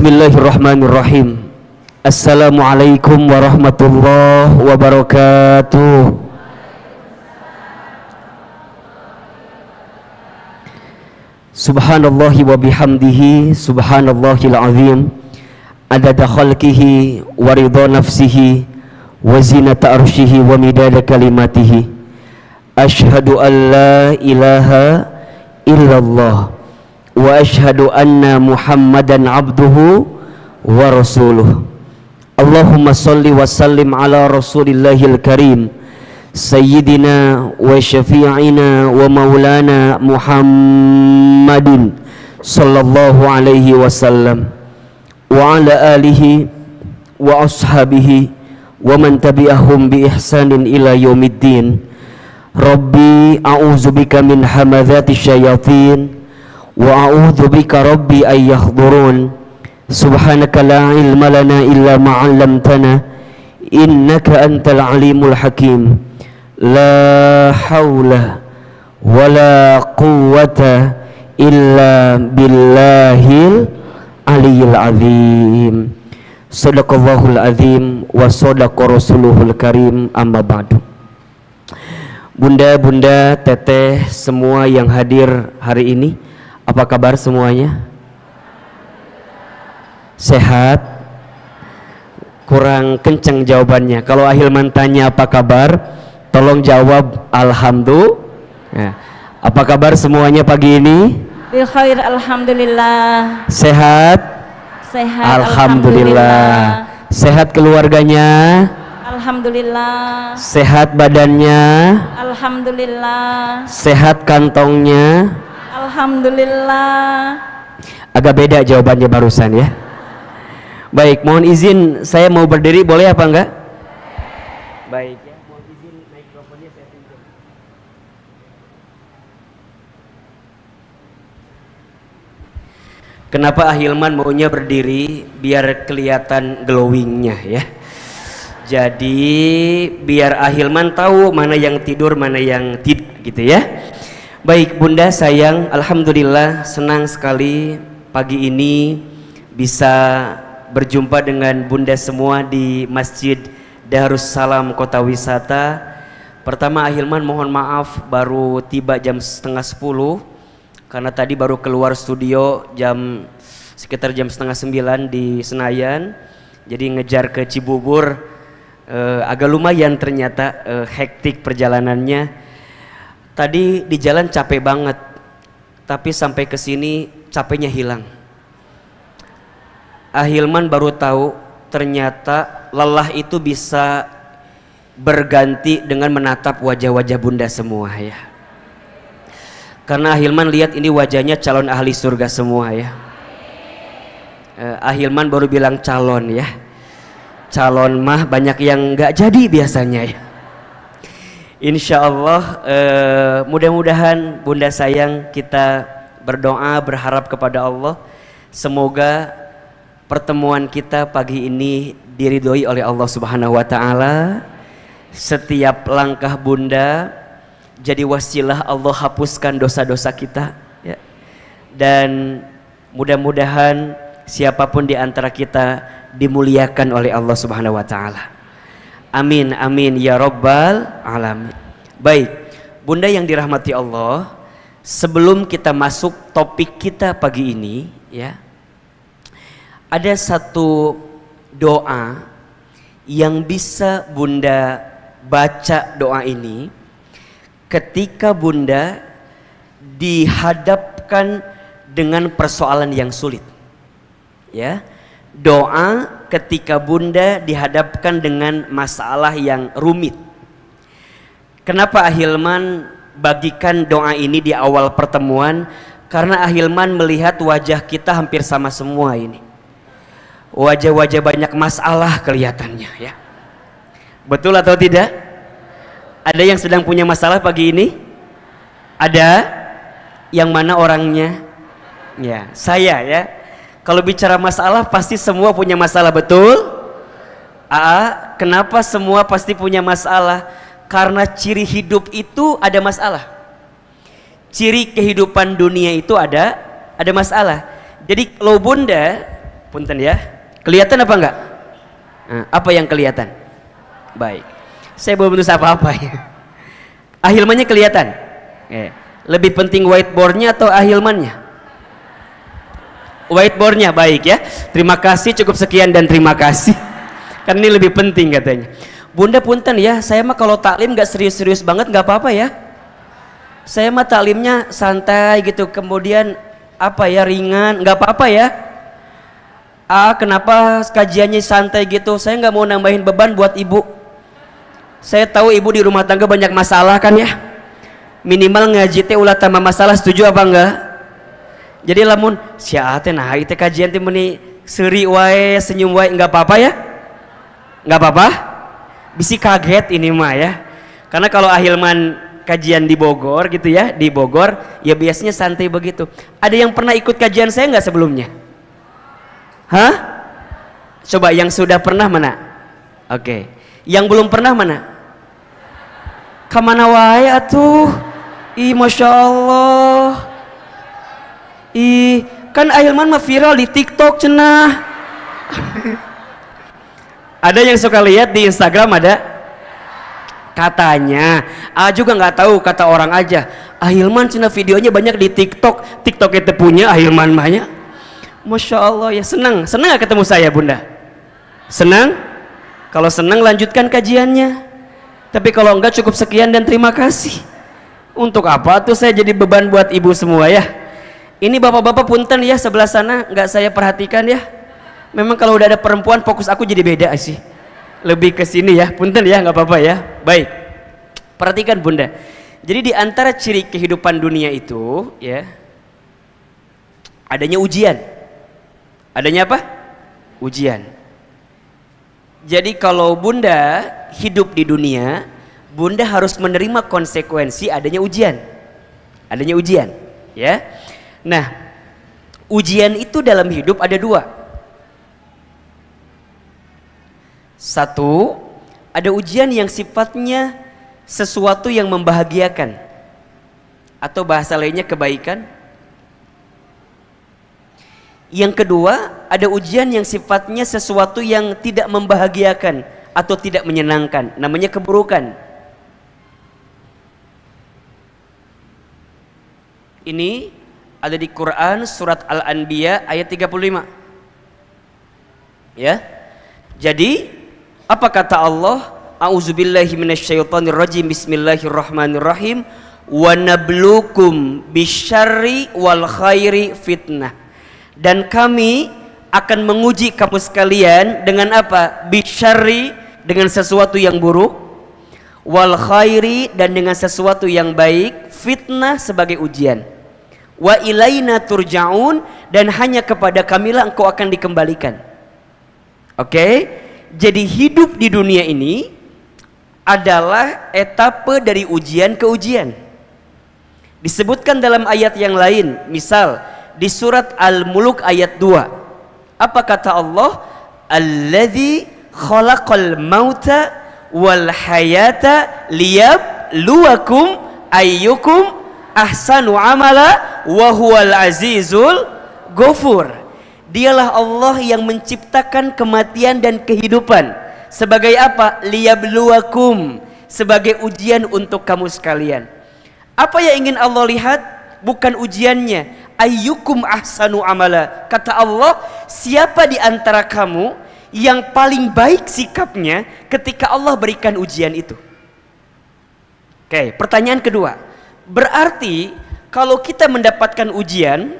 Bismillahirrahmanirrahim. Assalamualaikum warahmatullahi wabarakatuh. Subhanallahi wa bihamdihi, subhanallahil azim, adada khalqihi wa ridha nafsihi wa zinata arshihi wa midada kalimatihi. Ashhadu an la ilaha illallah wa ashhadu anna Muhammadan abduhu wa rasuluh. Allahumma salli wa sallim ala rasulillahil karim sayyidina wa syafi'ina wa maulana Muhammadin sallallahu alaihi wasallam wa ala alihi wa ashabihi wa man tabi'ahum bi ihsanin ila yaumiddin. Rabbi a'udzubika min hamadzati syayatin wa a'udzubika rabbi ay yahdurun. Subhanaka la ilma lana illa ma 'allamtana innaka antal alimul hakim. La haula wala quwwata illa billahil aliyil azim. Sadaqallahul azim wa sadaqa rasuluhul karim. Amma ba'du. Bunda-bunda, teteh, semua yang hadir hari ini, apa kabar semuanya? Sehat? Kurang kencang jawabannya. Kalau Ahilman tanya apa kabar, tolong jawab alhamdulillah. Ya. Apa kabar semuanya pagi ini? Bil khair, alhamdulillah. Sehat? Sehat, alhamdulillah. Sehat keluarganya? Alhamdulillah. Sehat badannya? Alhamdulillah. Sehat kantongnya? Alhamdulillah. Agak beda jawabannya barusan ya. Baik, mohon izin saya mau berdiri, boleh apa enggak? Baik ya, mohon izin mikrofonnya saya pinjam. Kenapa Ahilman maunya berdiri? Biar kelihatan glowingnya ya. Jadi biar Ahilman tahu mana yang tidur, mana yang tidak gitu ya. Baik bunda sayang, alhamdulillah senang sekali pagi ini bisa berjumpa dengan bunda semua di Masjid Darussalam Kota Wisata. Pertama Ahilman mohon maaf baru tiba jam setengah 10 karena tadi baru keluar studio sekitar jam setengah 9 di Senayan. Jadi ngejar ke Cibubur agak lumayan ternyata hektik perjalanannya. Tadi di jalan capek banget, tapi sampai ke sini capeknya hilang. Ahilman baru tahu ternyata lelah itu bisa berganti dengan menatap wajah-wajah bunda semua ya. Karena Ahilman lihat ini wajahnya calon ahli surga semua ya. Ahilman baru bilang calon ya. Calon mah banyak yang nggak jadi biasanya ya. Insya Allah mudah-mudahan bunda sayang kita berdoa berharap kepada Allah semoga pertemuan kita pagi ini diridhoi oleh Allah Subhanahu wa taala. Setiap langkah bunda jadi wasilah Allah hapuskan dosa-dosa kita ya. Dan mudah-mudahan siapapun di antara kita dimuliakan oleh Allah Subhanahu wa taala. Amin amin ya rabbal alamin. Baik, bunda yang dirahmati Allah, sebelum kita masuk topik kita pagi ini ya, ada satu doa yang bisa bunda baca doa ini ketika bunda dihadapkan dengan persoalan yang sulit ya. Doa ketika bunda dihadapkan dengan masalah yang rumit. Kenapa Ahilman bagikan doa ini di awal pertemuan? Karena Ahilman melihat wajah kita hampir sama semua ini. Wajah-wajah banyak masalah kelihatannya ya. Betul atau tidak? Ada yang sedang punya masalah pagi ini? Ada? Yang mana orangnya? Ya, saya ya. Kalau bicara masalah pasti semua punya masalah, betul? Kenapa semua pasti punya masalah? Karena ciri hidup itu ada masalah. Ciri kehidupan dunia itu ada masalah. Jadi kalau bunda Punten ya. Kelihatan apa enggak? Nah, apa yang kelihatan? Baik. Saya belum menulis apa-apa ya. Ahilmannya kelihatan. Lebih penting whiteboardnya atau ahilmannya? Whiteboardnya, baik ya. Terima kasih, cukup sekian dan terima kasih. Karena ini lebih penting katanya. Bunda punten ya, saya mah kalau taklim nggak serius-serius banget nggak apa-apa ya. Saya mah taklimnya santai gitu, kemudian apa ya, ringan, nggak apa-apa ya. Kenapa kajiannya santai gitu? Saya nggak mau nambahin beban buat ibu. Saya tahu ibu di rumah tangga banyak masalah kan ya. Minimal ngaji teh ulah tambah masalah, setuju apa enggak? Jadi lamun sia teh nah itu kajian teh meni seuri wae, senyum wae, enggak apa-apa ya? Enggak apa-apa? Bisi kaget ini mah ya. Karena kalau ahilman kajian di Bogor gitu ya, di Bogor ya biasanya santai begitu. Ada yang pernah ikut kajian saya enggak sebelumnya? Hah? Coba yang sudah pernah mana? Oke. Yang belum pernah mana? Kamana wae atuh? Ih, Masya Allah. Ih, kan ahilman mah viral di TikTok cenah. Ada yang suka lihat di Instagram ada? Katanya, juga nggak tahu, kata orang aja. Ahilman cenah videonya banyak di TikTok. TikTok itu punya ahilman mahnya. Masya Allah ya, senang gak ketemu saya bunda? Senang? Kalau senang lanjutkan kajiannya. Tapi kalau enggak cukup sekian dan terima kasih. Untuk apa tuh saya jadi beban buat ibu semua ya? Ini bapak-bapak punten ya sebelah sana nggak saya perhatikan ya. Memang kalau udah ada perempuan fokus aku jadi beda sih. Lebih ke sini ya, punten ya, nggak apa-apa ya. Baik. Perhatikan bunda. Jadi di antara ciri kehidupan dunia itu ya, adanya ujian. Adanya apa? Ujian. Jadi kalau bunda hidup di dunia, bunda harus menerima konsekuensi adanya ujian. Adanya ujian, ya. Nah, ujian itu dalam hidup ada dua. Satu, ada ujian yang sifatnya sesuatu yang membahagiakan, atau bahasa lainnya kebaikan. Yang kedua, ada ujian yang sifatnya sesuatu yang tidak membahagiakan atau tidak menyenangkan, namanya keburukan. Ini ada di Quran surat Al-Anbiya ayat 35. Ya. Jadi, apa kata Allah? A'udzubillahi minasyaitonirrajim. Bismillahirrahmanirrahim. Wa nabluukum bisyarri wal khairi fitnah. Dan kami akan menguji kamu sekalian dengan apa? Bisyarri, dengan sesuatu yang buruk, wal khairi, dan dengan sesuatu yang baik, fitnah sebagai ujian. Wa ilaina turja'un, dan hanya kepada kamilah engkau akan dikembalikan. Oke? Jadi hidup di dunia ini adalah etape dari ujian ke ujian. Disebutkan dalam ayat yang lain, misal di surat Al-Mulk ayat 2. Apa kata Allah? Alladzi khalaqal mauta wal hayata liyabluwakum ayyukum ahsanu amala wa huwal azizul ghafur. Dialah Allah yang menciptakan kematian dan kehidupan sebagai apa? Liyabluwakum, sebagai ujian untuk kamu sekalian. Apa yang ingin Allah lihat? Bukan ujiannya, ayyukum ahsanu amala. Kata Allah, siapa di antara kamu yang paling baik sikapnya ketika Allah berikan ujian itu? Oke, pertanyaan kedua. Berarti kalau kita mendapatkan ujian,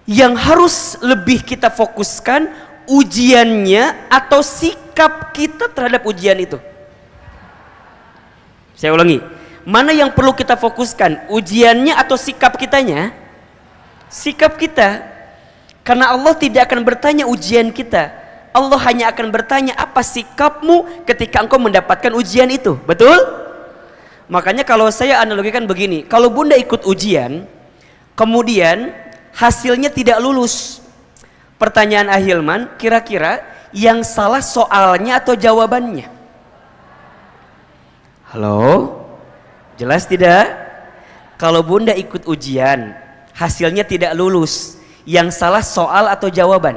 yang harus lebih kita fokuskan ujiannya atau sikap kita terhadap ujian itu? Saya ulangi, mana yang perlu kita fokuskan, ujiannya atau sikap kitanya? Sikap kita. Karena Allah tidak akan bertanya ujian kita, Allah hanya akan bertanya apa sikapmu ketika engkau mendapatkan ujian itu. Betul? Makanya kalau saya analogikan begini, kalau bunda ikut ujian kemudian hasilnya tidak lulus, pertanyaan ahilman, kira-kira yang salah soalnya atau jawabannya? Halo? Jelas tidak? Kalau bunda ikut ujian hasilnya tidak lulus, yang salah soal atau jawaban?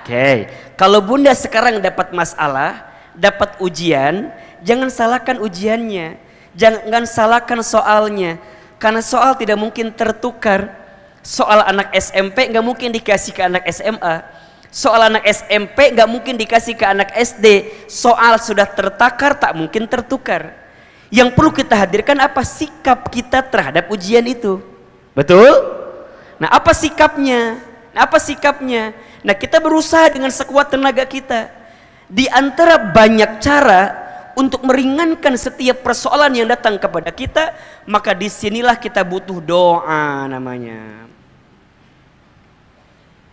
Oke, kalau bunda sekarang dapat masalah, dapat ujian, jangan salahkan ujiannya, jangan salahkan soalnya, karena soal tidak mungkin tertukar. Soal anak SMP nggak mungkin dikasih ke anak SMA, soal anak SMP nggak mungkin dikasih ke anak SD. Soal sudah tertakar, tak mungkin tertukar. Yang perlu kita hadirkan apa? Sikap kita terhadap ujian itu. Betul? Nah, apa sikapnya? Nah, kita berusaha dengan sekuat tenaga kita. Di antara banyak cara untuk meringankan setiap persoalan yang datang kepada kita, maka disinilah kita butuh doa namanya.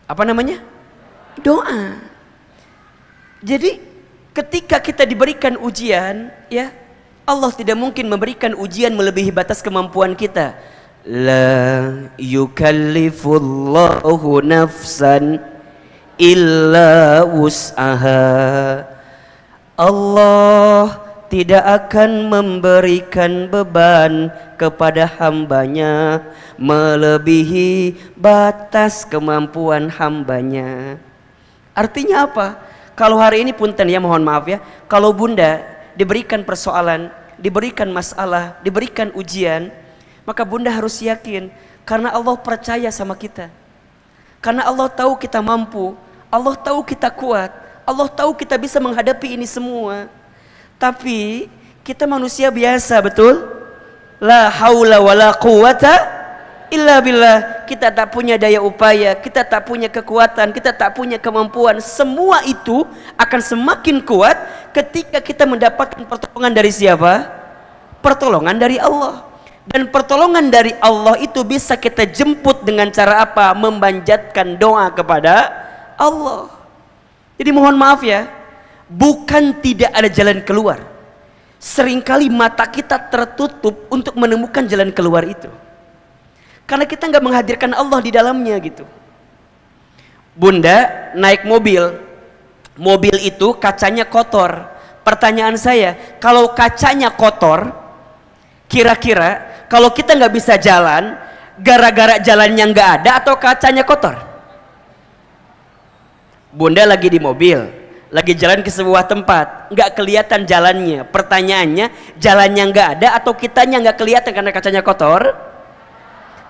Apa namanya? Doa. Jadi ketika kita diberikan ujian, ya, Allah tidak mungkin memberikan ujian melebihi batas kemampuan kita. La yukallifullahu nafsan illa wus'aha. Allah tidak akan memberikan beban kepada hambanya melebihi batas kemampuan hambanya. Artinya apa? Kalau hari ini punten ya, mohon maaf ya, kalau bunda diberikan persoalan, diberikan masalah, diberikan ujian, maka bunda harus yakin karena Allah percaya sama kita. Karena Allah tahu kita mampu, Allah tahu kita kuat, Allah tahu kita bisa menghadapi ini semua. Tapi kita manusia biasa, betul? La haula wala quwata illa billah. Kita tak punya daya upaya, kita tak punya kekuatan, kita tak punya kemampuan. Semua itu akan semakin kuat ketika kita mendapatkan pertolongan dari siapa? Pertolongan dari Allah. Dan pertolongan dari Allah itu bisa kita jemput dengan cara apa? Memanjatkan doa kepada Allah. Jadi mohon maaf ya, bukan tidak ada jalan keluar. Seringkali mata kita tertutup untuk menemukan jalan keluar itu, karena kita nggak menghadirkan Allah di dalamnya gitu. Bunda naik mobil, mobil itu kacanya kotor. Pertanyaan saya, kalau kacanya kotor, kira-kira kalau kita nggak bisa jalan, gara-gara jalannya nggak ada atau kacanya kotor? Bunda lagi di mobil, lagi jalan ke sebuah tempat, nggak kelihatan jalannya. Pertanyaannya, jalannya nggak ada atau kitanya nggak kelihatan karena kacanya kotor?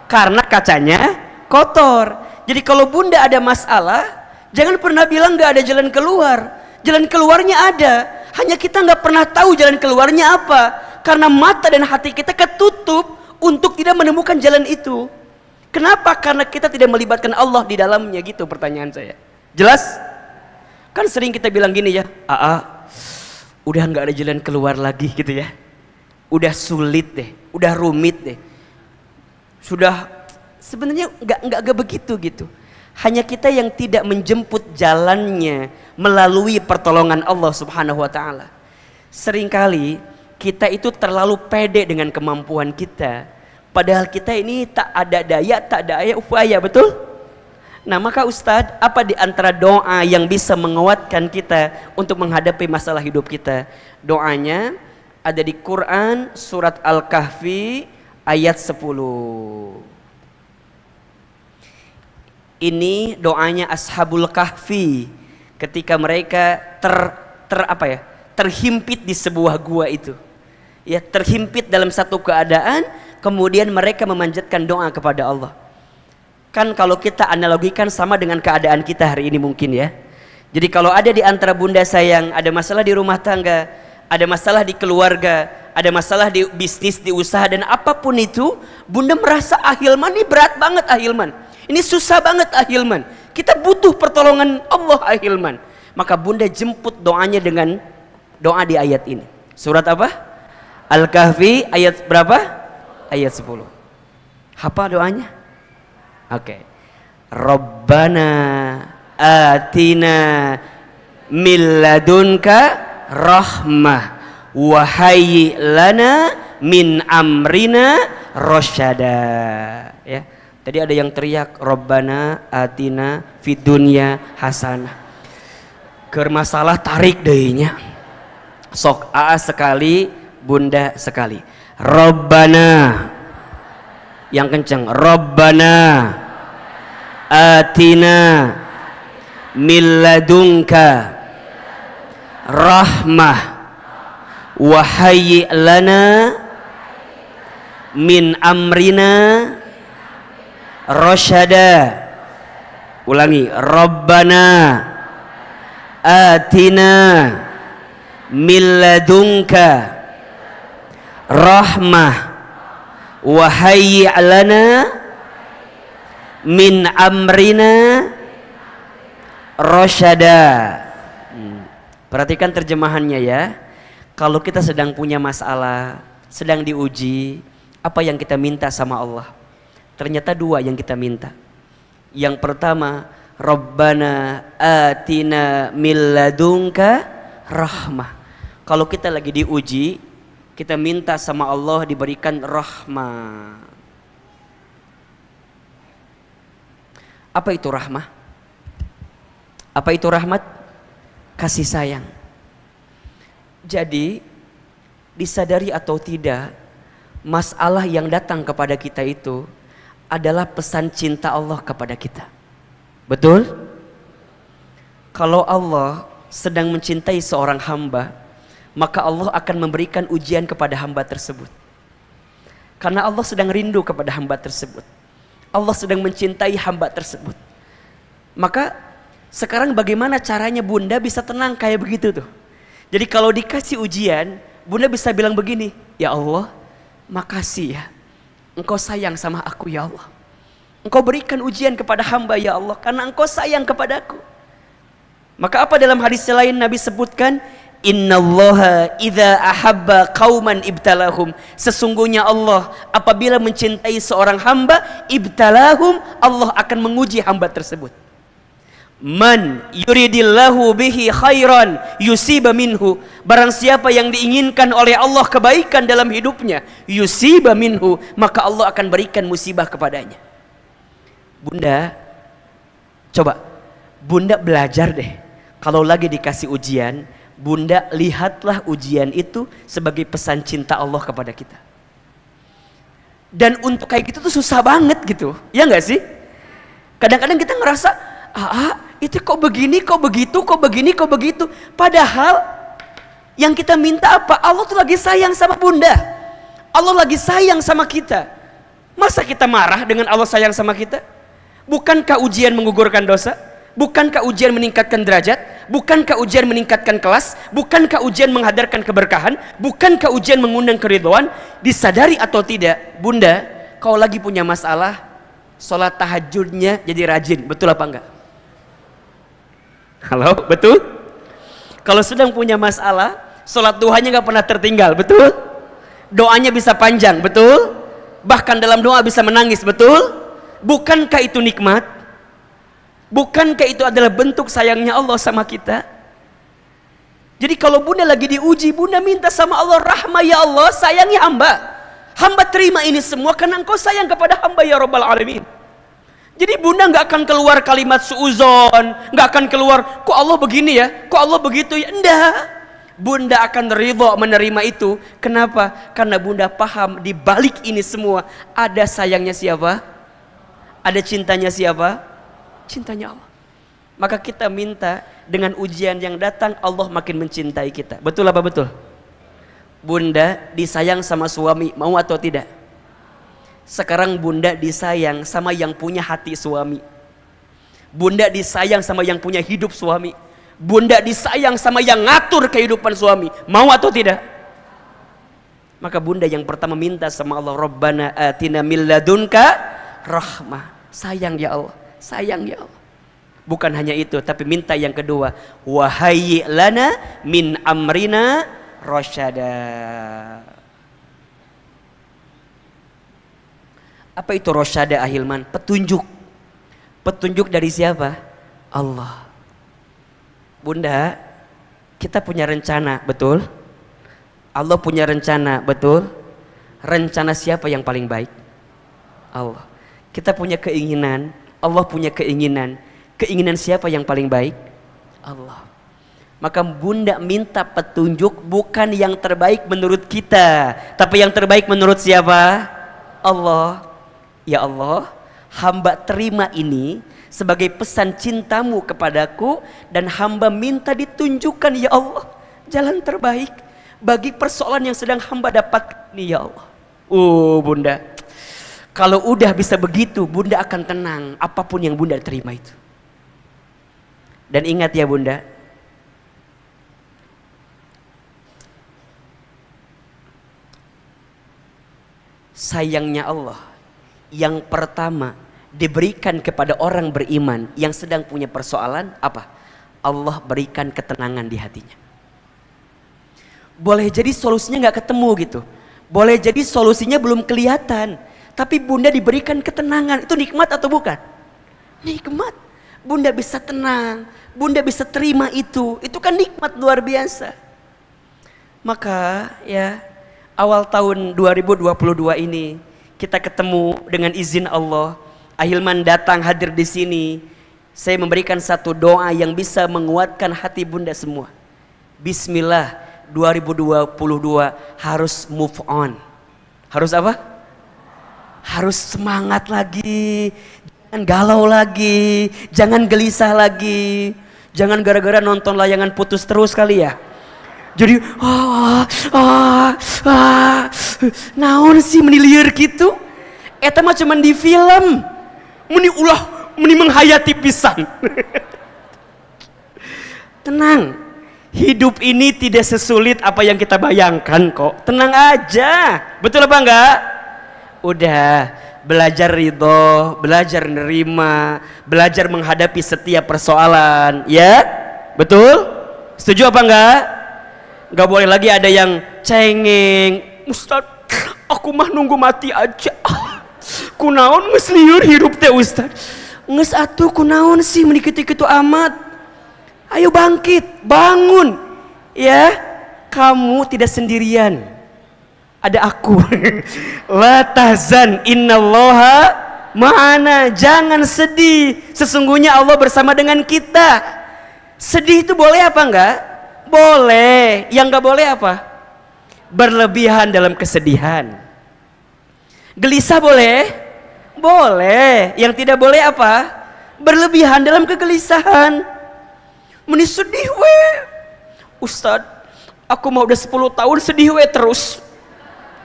Karena kacanya kotor. Jadi kalau bunda ada masalah, jangan pernah bilang nggak ada jalan keluar. Jalan keluarnya ada, hanya kita nggak pernah tahu jalan keluarnya apa. Karena mata dan hati kita ketutup untuk tidak menemukan jalan itu. Kenapa? Karena kita tidak melibatkan Allah di dalamnya gitu. Pertanyaan saya jelas? Kan sering kita bilang gini ya, udah nggak ada jalan keluar lagi gitu ya, udah sulit deh, udah rumit deh, sudah. Sebenarnya nggak begitu gitu. Hanya kita yang tidak menjemput jalannya melalui pertolongan Allah Subhanahu Wa Taala. Seringkali kita itu terlalu pede dengan kemampuan kita, padahal kita ini tak ada daya, tak ada upaya, betul? Nah, maka Ustadz, apa di antara doa yang bisa menguatkan kita untuk menghadapi masalah hidup kita? Doanya ada di Quran surat Al-Kahfi ayat 10. Ini doanya Ashabul Kahfi ketika mereka terhimpit di sebuah gua itu. Ya, terhimpit dalam satu keadaan, kemudian mereka memanjatkan doa kepada Allah. Kan kalau kita analogikan sama dengan keadaan kita hari ini mungkin ya. Jadi kalau ada di antara bunda sayang ada masalah di rumah tangga, ada masalah di keluarga, ada masalah di bisnis, di usaha, dan apapun itu, bunda merasa ahilman ini berat banget ahilman, ini susah banget ahilman, kita butuh pertolongan Allah ahilman. Maka bunda jemput doanya dengan doa di ayat ini. Surat apa? Al-Kahfi ayat berapa? Ayat 10. Hafal doanya? Oke. Rabbana atina min ladunka rahmah wa hayyi lana min amrina rasyada. Ya. Tadi ada yang teriak Rabbana atina fid dunya hasanah. Keur masalah tarik deuynya. Sok aa sekali, bunda sekali. Rabbana, yang kenceng, Rabbana atina min ladunka rahmah wa hayyi' lana min amrina rasyada. Ulangi, Rabbana atina min ladunka rahmah wa hayyi' lana min amrina rasyada. Perhatikan terjemahannya ya. Kalau kita sedang punya masalah, sedang diuji, apa yang kita minta sama Allah? Ternyata dua yang kita minta. Yang pertama, Rabbana atina min ladunka rahmah. Kalau kita lagi diuji, kita minta sama Allah diberikan rahmah. Apa itu rahmah? Apa itu rahmat? Kasih sayang. Jadi disadari atau tidak, masalah yang datang kepada kita itu adalah pesan cinta Allah kepada kita. Betul? Kalau Allah sedang mencintai seorang hamba, maka Allah akan memberikan ujian kepada hamba tersebut. Karena Allah sedang rindu kepada hamba tersebut. Allah sedang mencintai hamba tersebut. Maka sekarang bagaimana caranya bunda bisa tenang kayak begitu tuh? Jadi kalau dikasih ujian, bunda bisa bilang begini, ya Allah, makasih ya, Engkau sayang sama aku ya Allah. Engkau berikan ujian kepada hamba ya Allah, karena Engkau sayang kepadaku. Maka apa dalam hadis lain Nabi sebutkan, innallaha idza ahabba qauman ibtalahum. Sesungguhnya Allah apabila mencintai seorang hamba, ibtalahum, Allah akan menguji hamba tersebut. Man yuridillahu bihi khairan yusiba minhu. Barang siapa yang diinginkan oleh Allah kebaikan dalam hidupnya, yusiba minhu, maka Allah akan berikan musibah kepadanya. Bunda, coba bunda belajar deh. Kalau lagi dikasih ujian, bunda lihatlah ujian itu sebagai pesan cinta Allah kepada kita. Dan untuk kayak gitu tuh susah banget gitu, ya nggak sih? Kadang-kadang kita ngerasa, itu kok begini, kok begitu, kok begini, kok begitu. Padahal yang kita minta apa? Allah tuh lagi sayang sama bunda. Allah lagi sayang sama kita. Masa kita marah dengan Allah sayang sama kita? Bukankah ujian menggugurkan dosa? Bukankah ujian meningkatkan derajat? Bukankah ujian meningkatkan kelas? Bukankah ujian menghadirkan keberkahan? Bukankah ujian mengundang keridhaan? Disadari atau tidak, bunda, kalau lagi punya masalah, sholat tahajudnya jadi rajin. Betul apa enggak? Halo, betul? Kalau sedang punya masalah, sholat duhanya nggak pernah tertinggal, betul? Doanya bisa panjang, betul? Bahkan dalam doa bisa menangis, betul? Bukankah itu nikmat? Bukankah itu adalah bentuk sayangnya Allah sama kita? Jadi kalau bunda lagi diuji, bunda minta sama Allah rahmah, ya Allah sayangi hamba. Hamba terima ini semua karena Engkau sayang kepada hamba ya Rabbal Alamin. Jadi bunda nggak akan keluar kalimat suuzon, nggak akan keluar kok Allah begini ya, kok Allah begitu ya, enggak. Bunda akan ridho menerima itu. Kenapa? Karena bunda paham di balik ini semua ada sayangnya siapa? Ada cintanya siapa? Cintanya Allah. Maka kita minta dengan ujian yang datang Allah makin mencintai kita. Betul apa betul? Bunda disayang sama suami, mau atau tidak? Sekarang bunda disayang sama yang punya hati suami. Bunda disayang sama yang punya hidup suami. Bunda disayang sama yang ngatur kehidupan suami. Mau atau tidak? Maka bunda yang pertama minta sama Allah, Rabbana atina min ladunka rahmah. Sayang ya Allah, sayang ya Allah. Bukan hanya itu, tapi minta yang kedua, wa hayyi' lana min amrina rasyada. Apa itu rasyada ahilman? Petunjuk. Petunjuk dari siapa? Allah. Bunda, kita punya rencana, betul? Allah punya rencana, betul? Rencana siapa yang paling baik? Allah. Kita punya keinginan, Allah punya keinginan. Keinginan siapa yang paling baik? Allah. Maka bunda minta petunjuk bukan yang terbaik menurut kita, tapi yang terbaik menurut siapa? Allah. Ya Allah, hamba terima ini sebagai pesan cintamu kepadaku, dan hamba minta ditunjukkan ya Allah jalan terbaik bagi persoalan yang sedang hamba dapat ini ya Allah. Bunda, kalau udah bisa begitu, bunda akan tenang apapun yang bunda terima itu. Dan ingat ya bunda, sayangnya Allah yang pertama diberikan kepada orang beriman yang sedang punya persoalan apa? Allah berikan ketenangan di hatinya. Boleh jadi solusinya nggak ketemu gitu, boleh jadi solusinya belum kelihatan, tapi bunda diberikan ketenangan. Itu nikmat atau bukan? Nikmat. Bunda bisa tenang, bunda bisa terima itu kan nikmat luar biasa. Maka ya, awal tahun 2022 ini kita ketemu dengan izin Allah. Ahilman datang hadir di sini. Saya memberikan satu doa yang bisa menguatkan hati bunda semua. Bismillah, 2022 harus move on. Harus apa? Harus semangat lagi. Jangan galau lagi, jangan gelisah lagi. Jangan gara-gara nonton layangan putus terus kali ya. Jadi naon sih meniliar gitu? Eta mah cuman di film. Meni menghayati pisan. Tenang, hidup ini tidak sesulit apa yang kita bayangkan kok. Tenang aja, betul apa enggak? Udah, belajar ridho, belajar nerima, belajar menghadapi setiap persoalan, ya? Betul? Setuju apa enggak? Enggak boleh lagi ada yang cengeng. Ustaz, aku mah nunggu mati aja. Kunaon geus lieur hirup teh Ustaz. Geus atuh kunaon sih menikit-kitu amat. Ayo bangkit, bangun. Ya, kamu tidak sendirian. Ada aku. La tahzan innallaha ma'ana. Jangan sedih, sesungguhnya Allah bersama dengan kita. Sedih itu boleh apa enggak? Boleh. Yang enggak boleh apa? Berlebihan dalam kesedihan. Gelisah boleh? Boleh. Yang tidak boleh apa? Berlebihan dalam kegelisahan. Meni sedih we. Ustaz, aku mau udah 10 tahun sedih we terus.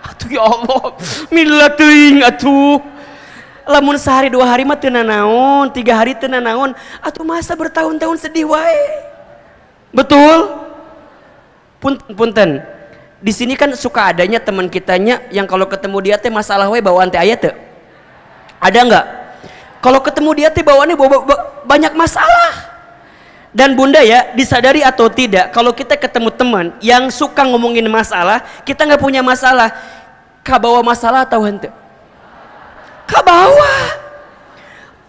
Atuh ya Allah, mila teuing atuh. Lamun sehari 2 hari mah teu nanaon, 3 hari teu nanaon, atuh masa bertahun-tahun sedih wae. Betul? Punten. Di sini kan suka adanya teman kitanya yang kalau ketemu dia teh masalah we bawaan teh aya teu? Ada enggak? Kalau ketemu dia teh bawaannya banyak masalah. Dan bunda ya, disadari atau tidak, kalau kita ketemu teman yang suka ngomongin masalah, kita nggak punya masalah, kabawa masalah atau henteu? Kabawa.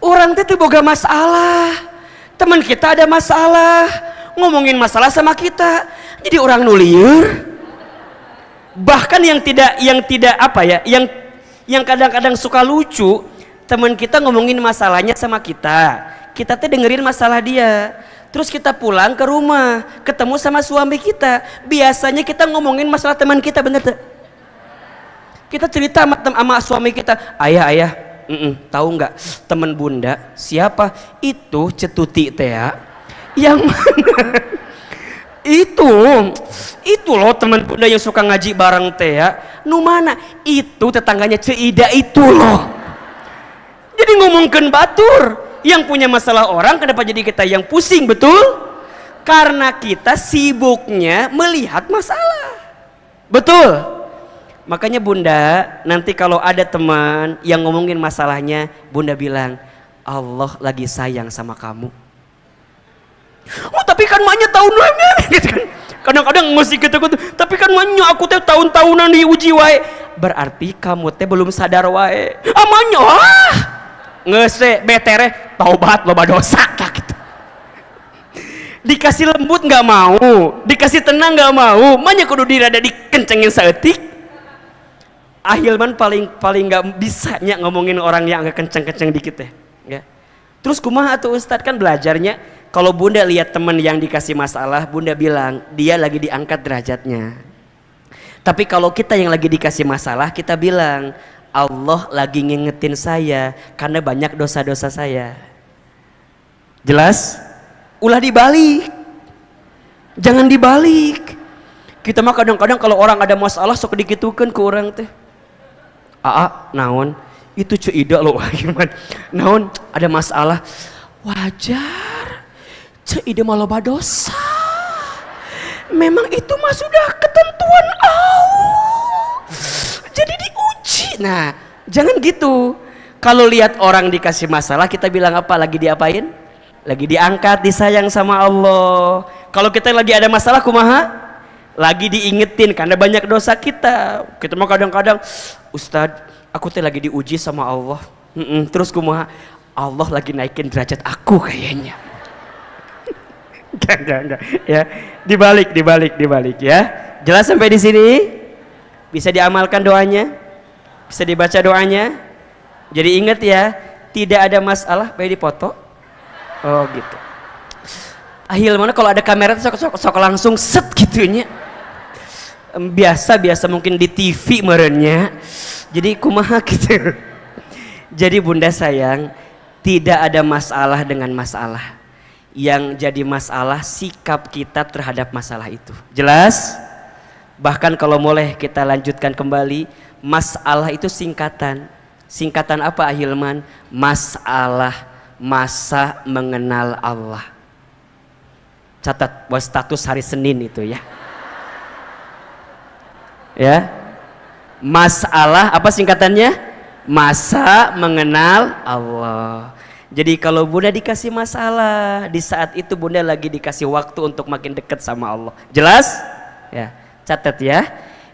Orang teh boga masalah. Teman kita ada masalah, ngomongin masalah sama kita, jadi orang nulieur. Bahkan yang tidak apa ya, yang kadang-kadang suka lucu, teman kita ngomongin masalahnya sama kita teh dengerin masalah dia, terus kita pulang ke rumah ketemu sama suami kita, biasanya kita ngomongin masalah teman kita, bener tuh? Kita cerita sama suami kita, ayah, tahu nggak teman bunda siapa? Itu cetuti teh ya. Yang mana? Itu loh teman bunda yang suka ngaji bareng teh ya. Nu mana? Itu tetangganya Ceida itu loh. Jadi ngomongkan batur. Yang punya masalah orang, kenapa jadi kita yang pusing? Betul? Karena kita sibuknya melihat masalah. Betul? Makanya bunda, nanti kalau ada teman yang ngomongin masalahnya, bunda bilang, Allah lagi sayang sama kamu. Oh tapi kan maknya tahun lalu gitu kan. Kadang-kadang mesti gitu. Tapi kan maknya aku teh tahun-tahunan diuji wae. Berarti kamu teh belum sadar wae. Amanya ngese betere taubat loba dosa gitu. Dikasih lembut nggak mau, dikasih tenang nggak mau, maknya kudu dirada dikencengin saeutik. Ahilman paling nggak bisanya ngomongin orang yang agak kenceng-kenceng dikit ya. Terus kumaha tuh Ustadz, kan belajarnya kalau bunda lihat teman yang dikasih masalah, bunda bilang dia lagi diangkat derajatnya. Tapi kalau kita yang lagi dikasih masalah, kita bilang Allah lagi ngingetin saya karena banyak dosa-dosa saya. Jelas? Ulah dibalik. Jangan dibalik. Kita mah kadang-kadang kalau orang ada masalah sok dikitukan ke orang teh. Naon? Itu ida loh Ahilman. Naon? Ada masalah. Wajar. Ida malah dosa. Memang itu mah sudah ketentuan Allah. Jadi diuji. Nah, jangan gitu. Kalau lihat orang dikasih masalah, kita bilang apa? Lagi diapain? Lagi diangkat, disayang sama Allah. Kalau kita lagi ada masalah, kumaha? Lagi diingetin karena banyak dosa kita. Kita mau kadang-kadang, Ustadz, aku teh lagi diuji sama Allah. Terus kumaha? Allah lagi naikin derajat aku kayaknya. Enggak. Ya, dibalik ya. Jelas sampai di sini? Bisa diamalkan doanya? Bisa dibaca doanya? Jadi ingat ya, tidak ada masalah, baik dipoto. Oh gitu. Ahilman kalau ada kamera sok langsung set gitunya. Biasa mungkin di TV merenya. Jadi kumaha gitu. Jadi bunda sayang, tidak ada masalah dengan masalah. Yang jadi masalah sikap kita terhadap masalah itu. Jelas? Bahkan kalau boleh kita lanjutkan kembali, masalah itu singkatan. Singkatan apa Ahilman? Masalah, masa mengenal Allah. Catat buat status hari Senin itu ya. Ya. Masalah apa singkatannya? Masa mengenal Allah. Jadi kalau bunda dikasih masalah, di saat itu bunda lagi dikasih waktu untuk makin dekat sama Allah. Jelas? Ya, catat ya.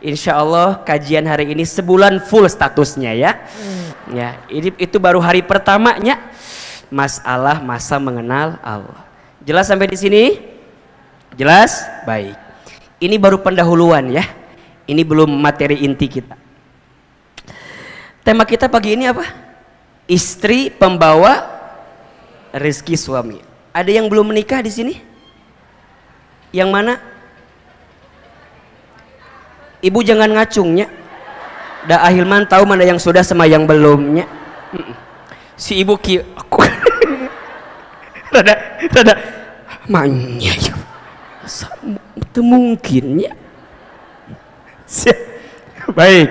Insya Allah kajian hari ini sebulan full statusnya ya. Ya, itu baru hari pertamanya. Masalah masa mengenal Allah. Jelas sampai di sini? Jelas? Baik. Ini baru pendahuluan ya. Ini belum materi inti kita. Tema kita pagi ini apa? Istri pembawa rezeki suami. Ada yang belum menikah di sini? Yang mana? Ibu jangan ngacungnya. Da Ahilman tahu mana yang sudah sama yang belumnya. Si ibu aku rada manya ya. Itu mungkinnya. Baik.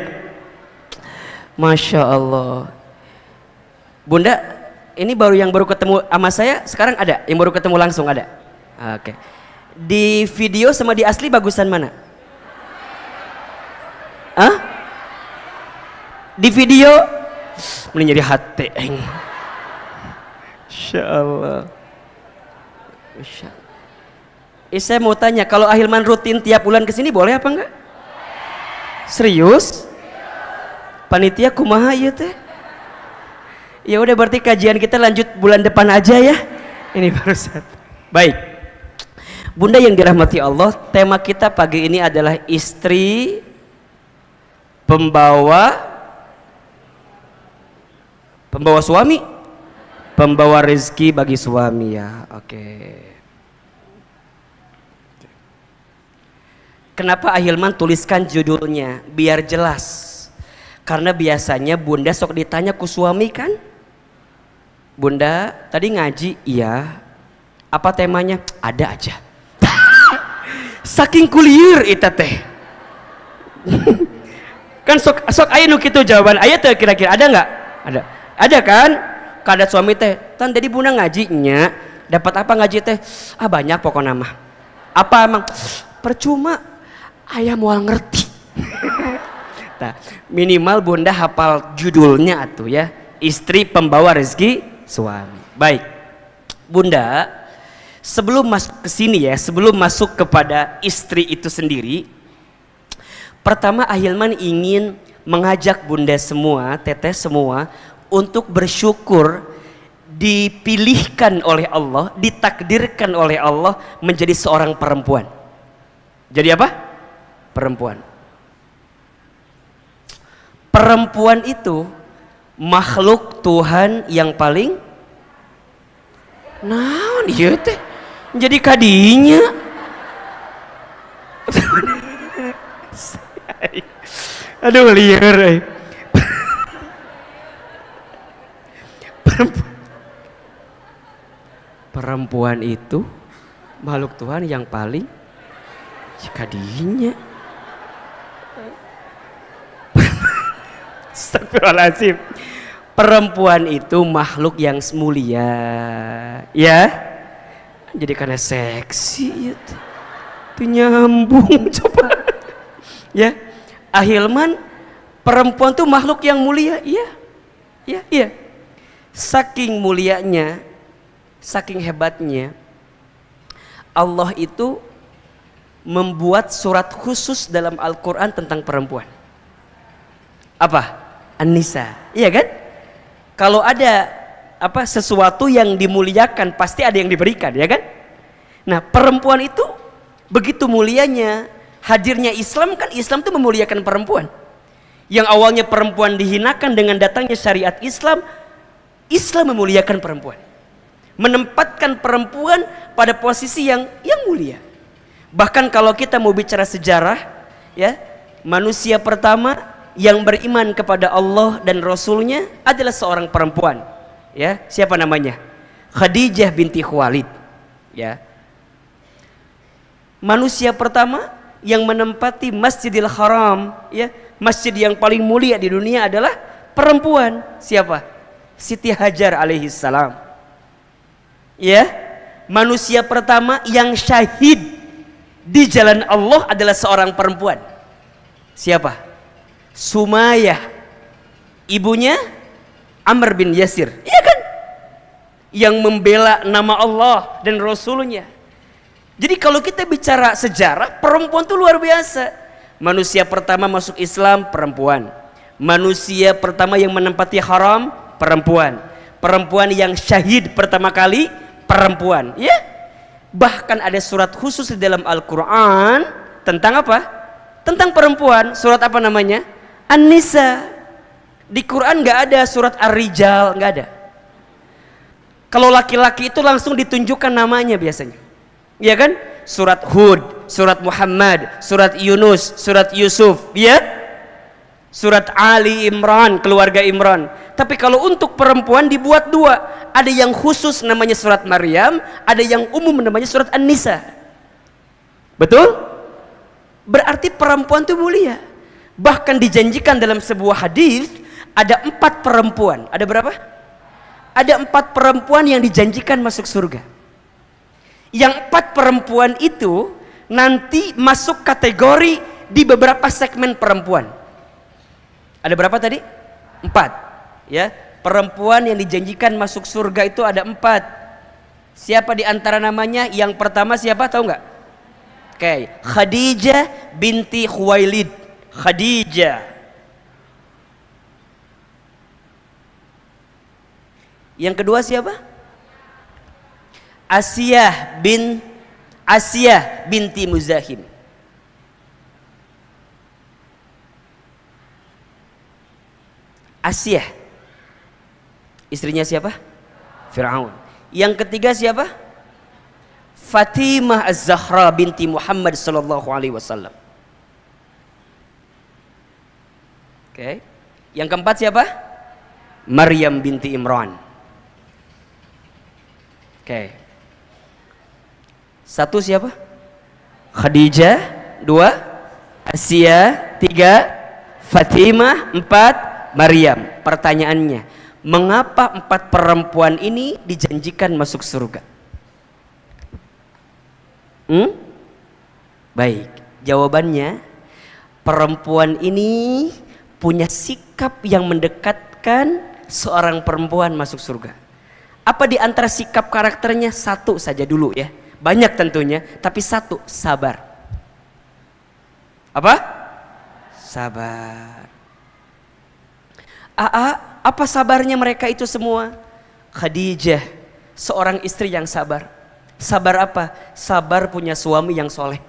Masya Allah. Bunda, ini yang baru ketemu sama saya sekarang ada? Yang baru ketemu langsung ada? Oke. Di video sama di asli bagusan mana? Hah? Di video mending jadi hati. Insya Allah. Saya mau tanya, kalau Ahilman rutin tiap bulan kesini boleh apa enggak? Serius? Panitia kumaha ya teh? Ya udah berarti kajian kita lanjut bulan depan aja ya. Ini baru satu. Baik. Bunda yang dirahmati Allah, tema kita pagi ini adalah istri pembawa suami, pembawa rezeki bagi suami ya. Oke. Kenapa Ahilman tuliskan judulnya biar jelas? Karena biasanya bunda sok ditanya ku suami kan, bunda tadi ngaji, iya. Apa temanya? Ada aja. Saking kulier itu teh. Kan sok aya nu kitu jawaban. Aya teh kira-kira ada nggak? Ada kan? Kada suami teh, tan jadi bunda ngajinya dapat apa ngaji teh? Banyak pokoknya mah. Apa emang? Percuma. Ayah mual ngerti. Nah, minimal bunda hafal judulnya atuh ya. Istri pembawa rezeki suami. Baik. Bunda, sebelum masuk ke sini ya, sebelum masuk kepada istri itu sendiri, pertama Ahilman ingin mengajak bunda semua, teteh semua untuk bersyukur dipilihkan oleh Allah, ditakdirkan oleh Allah menjadi seorang perempuan. Jadi apa? Perempuan. Perempuan itu makhluk Tuhan yang paling naon ieu teh jadi kadinya. Aduh liar. perempuan itu makhluk Tuhan yang paling kadinya. Astagfirullahaladzim. Perempuan itu makhluk yang mulia, ya. Jadi karena seksi, ya. Penyambung coba, ya. Ahilman, perempuan itu makhluk yang mulia, iya, iya, iya. Saking mulianya, saking hebatnya, Allah itu membuat surat khusus dalam Al-Quran tentang perempuan. Apa? An-Nisa, iya kan? Kalau ada sesuatu yang dimuliakan pasti ada yang diberikan, ya kan? Nah, perempuan itu begitu mulianya, hadirnya Islam, kan Islam itu memuliakan perempuan. Yang awalnya perempuan dihinakan, dengan datangnya syariat Islam, Islam memuliakan perempuan, menempatkan perempuan pada posisi yang mulia. Bahkan kalau kita mau bicara sejarah, ya, manusia pertama yang beriman kepada Allah dan Rasulnya adalah seorang perempuan, ya. Siapa namanya? Khadijah binti Khuwailid, ya. Manusia pertama yang menempati Masjidil Haram, ya, masjid yang paling mulia di dunia adalah perempuan. Siapa? Siti Hajar alaihissalam, ya. Manusia pertama yang syahid di jalan Allah adalah seorang perempuan. Siapa? Sumayyah, ibunya Amr bin Yasir, iya kan? Yang membela nama Allah dan Rasulnya. Jadi kalau kita bicara sejarah, perempuan itu luar biasa. Manusia pertama masuk Islam, perempuan. Manusia pertama yang menempati haram, perempuan. Perempuan yang syahid pertama kali, perempuan, ya. Bahkan ada surat khusus di dalam Al-Quran tentang apa? Tentang perempuan. Surat apa namanya? An-Nisa. Di Quran nggak ada surat Ar-Rijal, nggak ada. Kalau laki-laki itu langsung ditunjukkan namanya biasanya, ya kan? Surat Hud, surat Muhammad, surat Yunus, surat Yusuf, ya. Surat Ali Imran, keluarga Imran. Tapi kalau untuk perempuan dibuat dua, ada yang khusus namanya surat Maryam, ada yang umum namanya surat An-Nisa. Betul? Berarti perempuan itu mulia. Bahkan dijanjikan dalam sebuah hadis ada 4 perempuan. Ada berapa? Ada 4 perempuan yang dijanjikan masuk surga. Yang 4 perempuan itu nanti masuk kategori di beberapa segmen perempuan. Ada berapa tadi? 4, ya. Perempuan yang dijanjikan masuk surga itu ada 4. Siapa di antara namanya? Yang pertama siapa, tahu nggak? Oke, Khadijah binti Khuwailid. Khadijah. Yang kedua siapa? Asiyah binti Muzahim. Asiyah, istrinya siapa? Fir'aun. Yang ketiga siapa? Fatimah Az-Zahra binti Muhammad sallallahu alaihi wasallam. Oke. Yang keempat siapa? Maryam binti Imran. Oke. 1 siapa? Khadijah. 2 Asiyah. 3 Fatimah. 4 Maryam. Pertanyaannya, mengapa 4 perempuan ini dijanjikan masuk surga? Baik, jawabannya, perempuan ini punya sikap yang mendekatkan seorang perempuan masuk surga. Apa di antara sikap karakternya? 1 saja dulu, ya. Banyak tentunya, tapi 1, sabar. Apa? Sabar. Apa sabarnya mereka itu semua? Khadijah, seorang istri yang sabar. Sabar apa? Sabar punya suami yang soleh.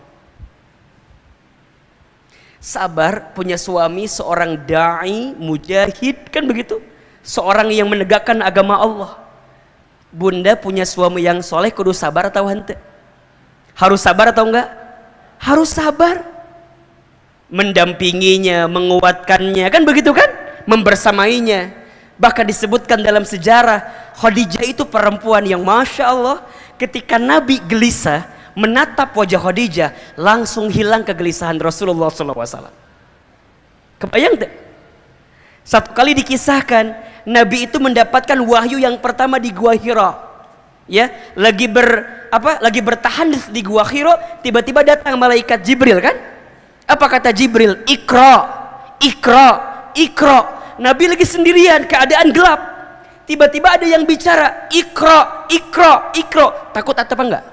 Sabar punya suami seorang da'i, mujahid, kan begitu? Seorang yang menegakkan agama Allah. Bunda punya suami yang soleh, kudu sabar atau hente? Harus sabar atau enggak? Harus sabar. Mendampinginya, menguatkannya, kan begitu kan? Membersamainya. Bahkan disebutkan dalam sejarah, Khadijah itu perempuan yang Masya Allah, ketika Nabi gelisah menatap wajah Khadijah, langsung hilang kegelisahan Rasulullah SAW. Kebayang tak? Satu kali dikisahkan, Nabi itu mendapatkan wahyu yang pertama di Gua Hira. Ya, lagi bertahan di Gua Hira, tiba-tiba datang malaikat Jibril kan? Apa kata Jibril? Iqra, Iqra, Iqra. Nabi lagi sendirian, keadaan gelap. Tiba-tiba ada yang bicara, Iqra, Iqra, Iqra. Takut atau apa enggak?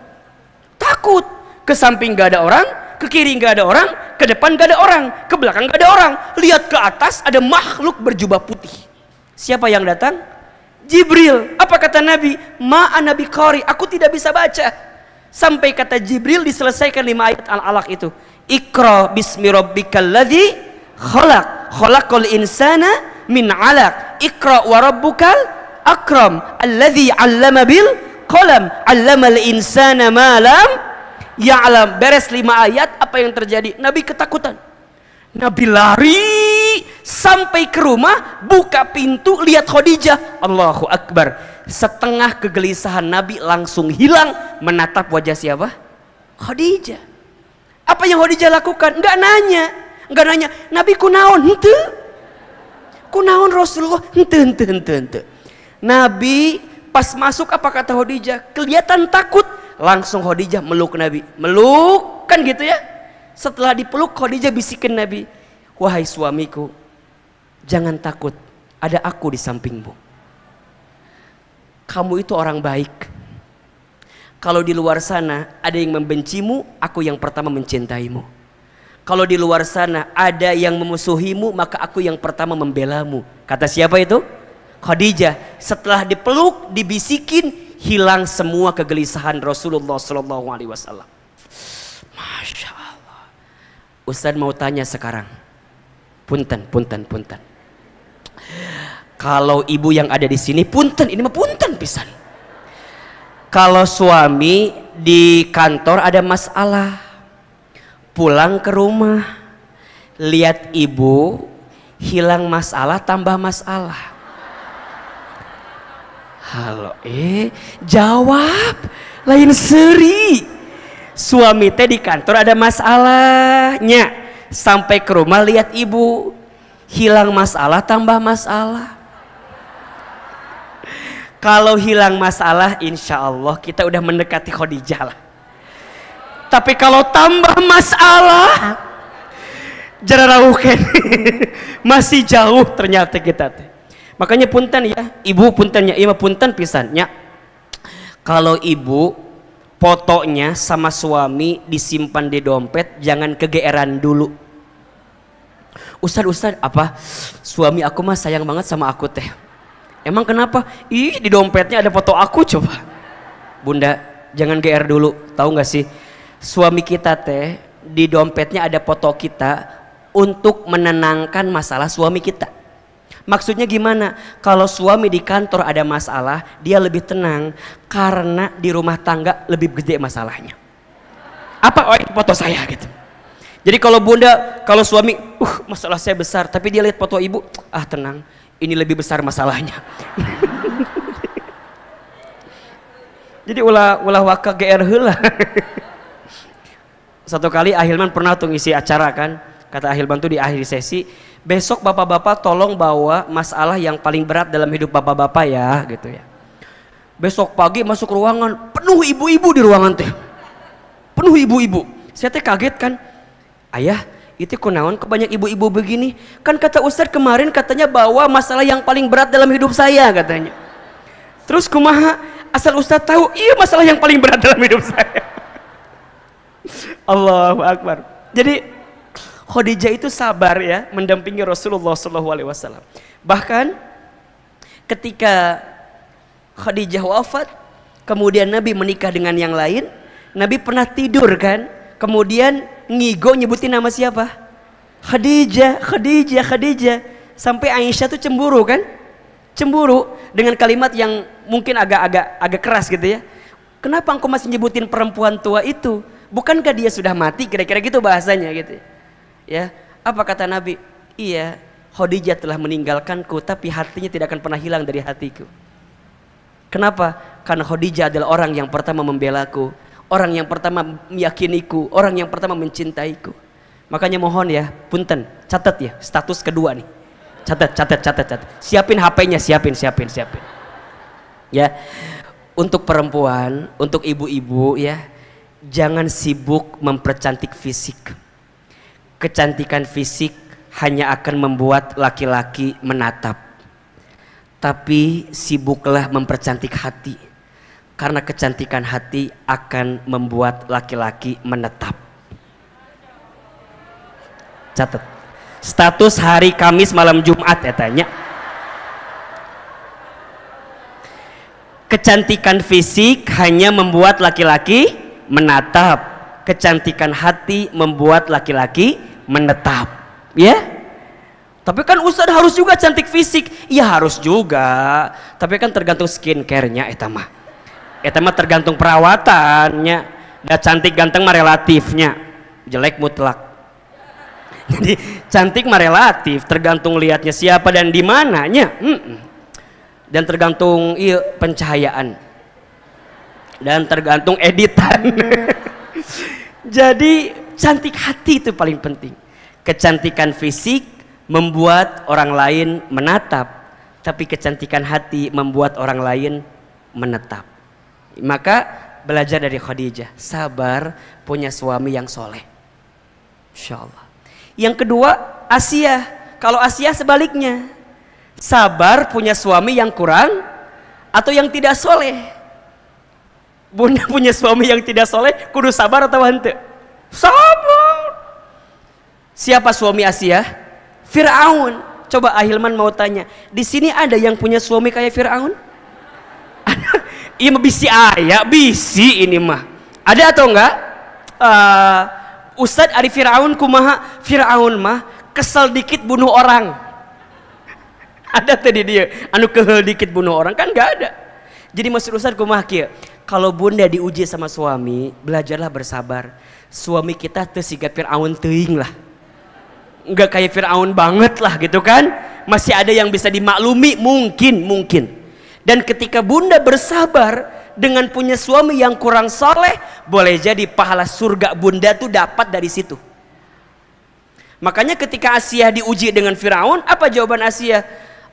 Takut. Ke samping enggak ada orang, ke kiri enggak ada orang, ke depan enggak ada orang, ke belakang enggak ada orang. Lihat ke atas ada makhluk berjubah putih. Siapa yang datang? Jibril. Apa kata Nabi? Ma'ana biqari, aku tidak bisa baca. Sampai kata Jibril diselesaikan 5 ayat Al-Alaq itu. Iqra bismi rabbikal ladzi khalaq, khalaqal insana min 'alaq, Iqra wa rabbukal akram, alladzi 'allama bil qalam, 'allamal insana ma lam ya'lam. Beres 5 ayat, apa yang terjadi? Nabi ketakutan. Nabi lari sampai ke rumah, buka pintu, lihat Khadijah. Allahu Akbar. Setengah kegelisahan Nabi langsung hilang menatap wajah siapa? Khadijah. Apa yang Khadijah lakukan? Enggak nanya. Enggak nanya, Nabi kunaon? Henteu. Kunaon Rasulullah? Henteu. Nabi pas masuk, apa kata Khadijah? Kelihatan takut. Langsung Khadijah meluk Nabi. Meluk kan gitu ya. Setelah dipeluk, Khadijah bisikin Nabi, wahai suamiku, jangan takut, ada aku di sampingmu. Kamu itu orang baik. Kalau di luar sana ada yang membencimu, aku yang pertama mencintaimu. Kalau di luar sana ada yang memusuhimu, maka aku yang pertama membelamu. Kata siapa itu? Khadijah. Setelah dipeluk, dibisikin, hilang semua kegelisahan Rasulullah SAW. Masya Allah. Ustaz mau tanya sekarang. Punten. Kalau ibu yang ada di sini, punten, ini mah punten pisan. Kalau suami di kantor ada masalah, pulang ke rumah, lihat ibu, hilang masalah, tambah masalah. Halo, jawab, lain seri. Suami teh di kantor ada masalahnya, sampai ke rumah lihat ibu, hilang masalah, tambah masalah. Kalau hilang masalah, insya Allah kita udah mendekati Khadijah lah. Tapi kalau tambah masalah, jararauken, masih jauh ternyata kita teh. Makanya punten ya, ibu puntennya, ima punten pisannya. Kalau ibu fotonya sama suami disimpan di dompet, jangan kegeeran dulu. Ustaz, apa? Suami aku mah sayang banget sama aku teh. Emang kenapa? Ih, di dompetnya ada foto aku, coba. Bunda, jangan GR dulu. Tahu nggak sih? Suami kita teh di dompetnya ada foto kita untuk menenangkan masalah suami kita. Maksudnya gimana? Kalau suami di kantor ada masalah, dia lebih tenang karena di rumah tangga lebih gede masalahnya. Apa? Oh, ini foto saya gitu. Jadi kalau bunda, kalau suami, masalah saya besar, tapi dia lihat foto ibu, tenang, ini lebih besar masalahnya. Jadi ulah waka GR heula. Satu kali Ahilman pernah tuh ngisi acara kan, kata Ahilman tuh di akhir sesi, besok bapak-bapak tolong bawa masalah yang paling berat dalam hidup bapak-bapak ya, gitu ya. Besok pagi masuk ruangan, penuh ibu-ibu di ruangan teh, penuh ibu-ibu. Saya teh kaget kan, ayah, itu kunaon kebanyak ibu-ibu begini? Kan kata Ustadz kemarin katanya bawa masalah yang paling berat dalam hidup saya katanya. Terus kumaha? Asal Ustadz tahu, iya masalah yang paling berat dalam hidup saya. Allahu Akbar. Jadi Khadijah itu sabar ya mendampingi Rasulullah SAW. Bahkan ketika Khadijah wafat, kemudian Nabi menikah dengan yang lain, Nabi pernah tidur kan, kemudian ngigo nyebutin nama siapa? Khadijah. Sampai Aisyah tuh cemburu kan? Cemburu dengan kalimat yang mungkin agak keras gitu ya. Kenapa engkau masih nyebutin perempuan tua itu? Bukankah dia sudah mati? Kira-kira gitu bahasanya gitu. Ya, apa kata Nabi? Iya, Khadijah telah meninggalkanku, tapi hatinya tidak akan pernah hilang dari hatiku. Kenapa? Karena Khadijah adalah orang yang pertama membelaku, orang yang pertama meyakiniku, orang yang pertama mencintaiku. Makanya mohon ya, punten, catat ya, status kedua nih. Catat. Siapin HP-nya, siapin. Ya. Untuk perempuan, untuk ibu-ibu ya, jangan sibuk mempercantik fisik. Kecantikan fisik hanya akan membuat laki-laki menatap. Tapi sibuklah mempercantik hati. Karena kecantikan hati akan membuat laki-laki menetap. Catat. Status hari Kamis malam Jumat ya tanya. Kecantikan fisik hanya membuat laki-laki menatap. Kecantikan hati membuat laki-laki menetap. Ya? Tapi kan Ustadz harus juga cantik fisik. Iya harus juga. Tapi kan tergantung skincare-nya eta mah. Eta mah tergantung perawatannya. Da cantik ganteng mah relatifnya. Jelek mutlak. Jadi cantik mah relatif, tergantung lihatnya siapa dan di mananya. Dan tergantung pencahayaan. Dan tergantung editan. Jadi cantik hati itu paling penting. Kecantikan fisik membuat orang lain menatap, tapi kecantikan hati membuat orang lain menetap. Maka belajar dari Khadijah, sabar punya suami yang soleh. Insya Allah. Yang kedua Asia. Kalau Asia sebaliknya, sabar punya suami yang kurang atau yang tidak soleh. Bunda punya suami yang tidak soleh, kudu sabar atau hente? Sabar. Siapa suami Asia? Fir'aun. Coba Ahilman mau tanya, di sini ada yang punya suami kayak Fir'aun? Iya bisi ayah, bisi ini mah. Ada atau enggak? Ustadz ari Fir'aun kumaha? Fir'aun mah kesel dikit bunuh orang. Ada tadi dia, anu kehel dikit bunuh orang, kan enggak ada. Jadi maksud Ustadz kumaha kieu? Kalau bunda diuji sama suami, belajarlah bersabar. Suami kita teu siga Fir'aun teuing lah. Enggak kayak Fir'aun banget lah gitu kan. Masih ada yang bisa dimaklumi mungkin. Dan ketika bunda bersabar dengan punya suami yang kurang soleh, boleh jadi pahala surga bunda tuh dapat dari situ. Makanya ketika Asia diuji dengan Fir'aun, apa jawaban Asia?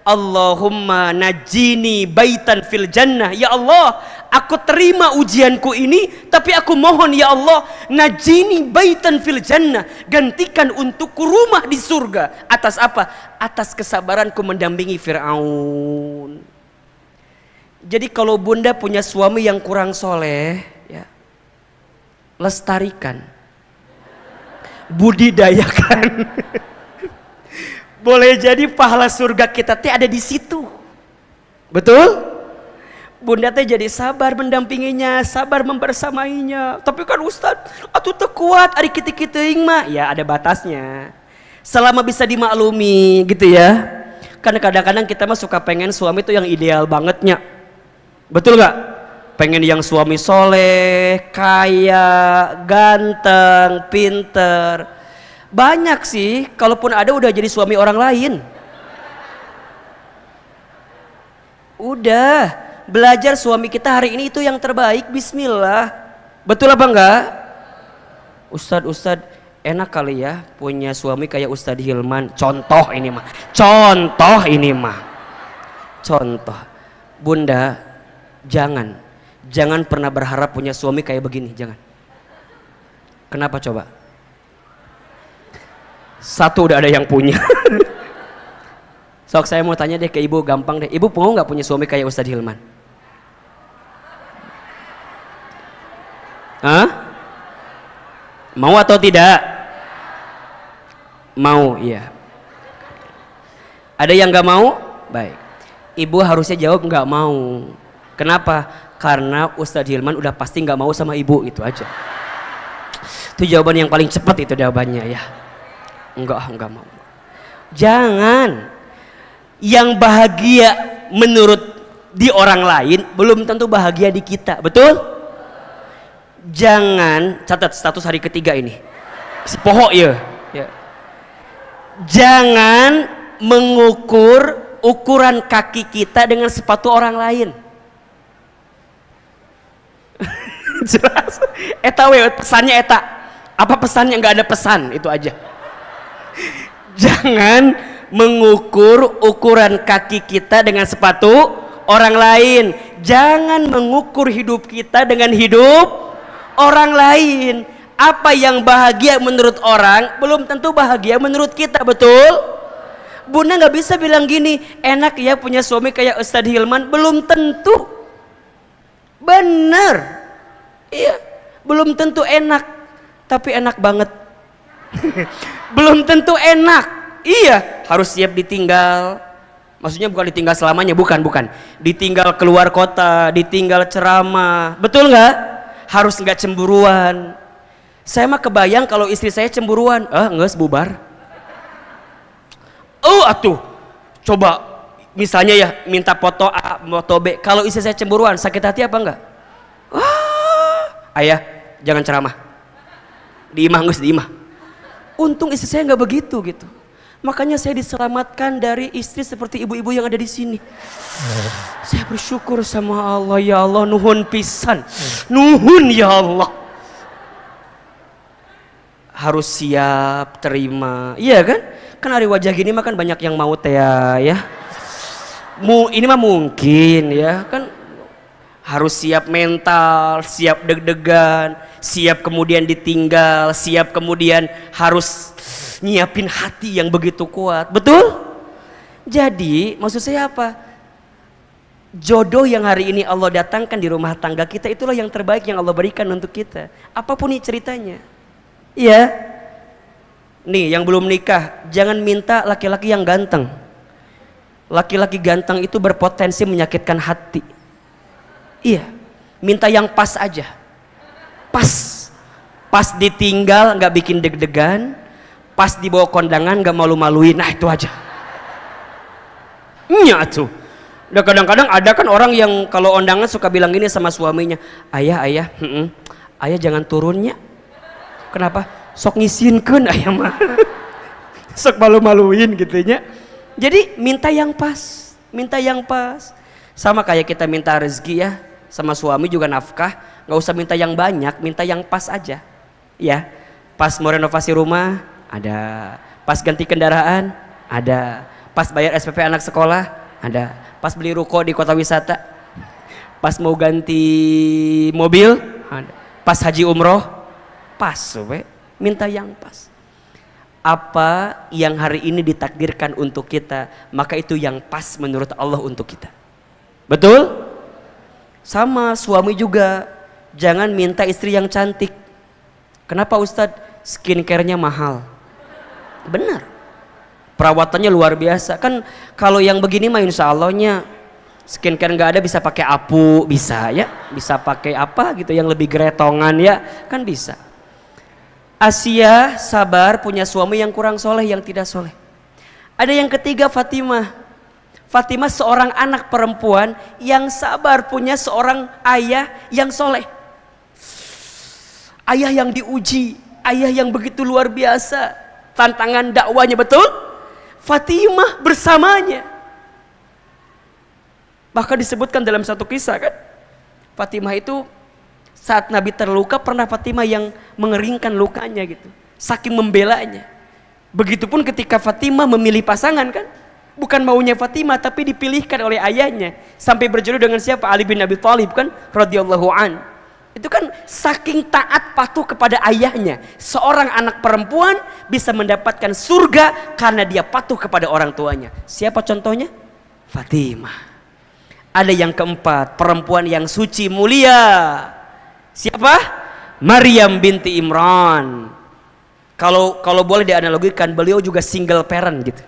Allahumma najini baitan fil jannah. Ya Allah, aku terima ujianku ini, tapi aku mohon ya Allah, najini baitan fil jannah, gantikan untukku rumah di surga. Atas apa? Atas kesabaranku mendampingi Fir'aun. Jadi kalau bunda punya suami yang kurang soleh, ya, lestarikan, budidayakan. Boleh jadi pahala surga kita teh ada di situ. Betul? Bunda teh jadi sabar mendampinginya, sabar membersamainya. Tapi kan Ustadz, atuh teu kuat ari kitu-kitu mah. Ya ada batasnya. Selama bisa dimaklumi gitu ya. Karena kadang-kadang kita mah suka pengen suami itu yang ideal bangetnya. Betul gak? Pengen yang suami soleh, kaya, ganteng, pinter. Banyak sih, kalaupun ada udah jadi suami orang lain. Udah, belajar suami kita hari ini itu yang terbaik, bismillah. Betul apa enggak? Ustadz, enak kali ya punya suami kayak Ustadz Hilman. Contoh ini mah. Contoh. Bunda, jangan pernah berharap punya suami kayak begini, jangan. Kenapa coba? Satu udah ada yang punya. Sok saya mau tanya deh ke ibu, gampang deh. Ibu mau nggak punya suami kayak Ustadz Hilman? Hah? Mau atau tidak? Mau, iya. Ada yang nggak mau? Baik. Ibu harusnya jawab nggak mau. Kenapa? Karena Ustadz Hilman udah pasti nggak mau sama ibu, itu aja. Itu jawaban yang paling cepat itu jawabannya ya. Enggak mau. Jangan. Yang bahagia menurut di orang lain belum tentu bahagia di kita, betul? Jangan, catat status hari ketiga ini. Sepoho ya. Jangan mengukur ukuran kaki kita dengan sepatu orang lain. Jelas. Eta we pesannya eta. Apa pesannya? Nggak ada pesan, itu aja. Jangan mengukur ukuran kaki kita dengan sepatu orang lain. Jangan mengukur hidup kita dengan hidup orang lain. Apa yang bahagia menurut orang belum tentu bahagia menurut kita, betul? Bunda nggak bisa bilang gini, enak ya punya suami kayak Ustadz Hilman, belum tentu. Bener. Iya, belum tentu enak, tapi enak banget. Belum tentu enak. Iya, harus siap ditinggal. Maksudnya bukan ditinggal selamanya, bukan. Ditinggal keluar kota, ditinggal ceramah. Betul nggak? Harus nggak cemburuan. Saya mah kebayang kalau istri saya cemburuan, nggak bubar. Atuh, coba misalnya ya minta foto A, foto B. Kalau istri saya cemburuan, sakit hati apa enggak? Ayah, jangan ceramah. Diimah, ngus diimah. Untung istri saya nggak begitu gitu. Makanya saya diselamatkan dari istri seperti ibu-ibu yang ada di sini. Saya bersyukur sama Allah, ya Allah, nuhun pisan. Nuhun ya Allah. Harus siap terima. Iya kan? Kan hari wajah gini mah kan banyak yang mau teh ya. Ini mah mungkin ya kan. Harus siap mental, siap deg-degan, siap kemudian ditinggal, siap kemudian harus nyiapin hati yang begitu kuat. Betul? Jadi maksud saya apa? Jodoh yang hari ini Allah datangkan di rumah tangga kita, itulah yang terbaik yang Allah berikan untuk kita. Apapun nih ceritanya. Iya. Nih yang belum nikah, jangan minta laki-laki yang ganteng. Laki-laki ganteng itu berpotensi menyakitkan hati. Iya, minta yang pas aja. Pas ditinggal nggak bikin deg-degan, pas dibawa kondangan nggak malu-maluin. Nah itu aja. Iya tuh. Udah kadang-kadang ada kan orang yang kalau undangan suka bilang gini sama suaminya, ayah jangan turunnya. Kenapa? Sok ngisinkeun ayah mah. Sok malu-maluin gitunya. Jadi minta yang pas, sama kayak kita minta rezeki ya. Sama suami juga nafkah, nggak usah minta yang banyak, minta yang pas aja, ya. Pas mau renovasi rumah, ada. Pas ganti kendaraan, ada. Pas bayar SPP anak sekolah, ada. Pas beli ruko di kota wisata, pas mau ganti mobil, ada. Pas haji umroh, pas, minta yang pas. Apa yang hari ini ditakdirkan untuk kita, maka itu yang pas menurut Allah untuk kita. Betul? Sama suami juga, jangan minta istri yang cantik. Kenapa Ustadz? Skincare-nya mahal. Benar, perawatannya luar biasa. Kan kalau yang begini mah insya Allahnya skincare nggak ada, bisa pakai apu, bisa ya, bisa pakai apa gitu yang lebih geretongan ya, kan bisa. Asia sabar punya suami yang kurang soleh, yang tidak soleh. Ada yang ketiga Fatimah. Fatimah seorang anak perempuan yang sabar punya seorang ayah yang soleh. Ayah yang diuji, ayah yang begitu luar biasa. Tantangan dakwanya, betul? Fatimah bersamanya. Bahkan disebutkan dalam satu kisah kan, Fatimah itu saat Nabi terluka pernah Fatimah yang mengeringkan lukanya gitu. Saking membelanya. Begitupun ketika Fatimah memilih pasangan kan, bukan maunya Fatimah tapi dipilihkan oleh ayahnya, sampai berjodoh dengan siapa? Ali bin Abi Thalib kan radhiyallahu an. Itu kan saking taat patuh kepada ayahnya. Seorang anak perempuan bisa mendapatkan surga karena dia patuh kepada orang tuanya. Siapa contohnya? Fatimah. Ada yang keempat, perempuan yang suci mulia. Siapa? Maryam binti Imran. Kalau boleh dianalogikan, beliau juga single parent gitu.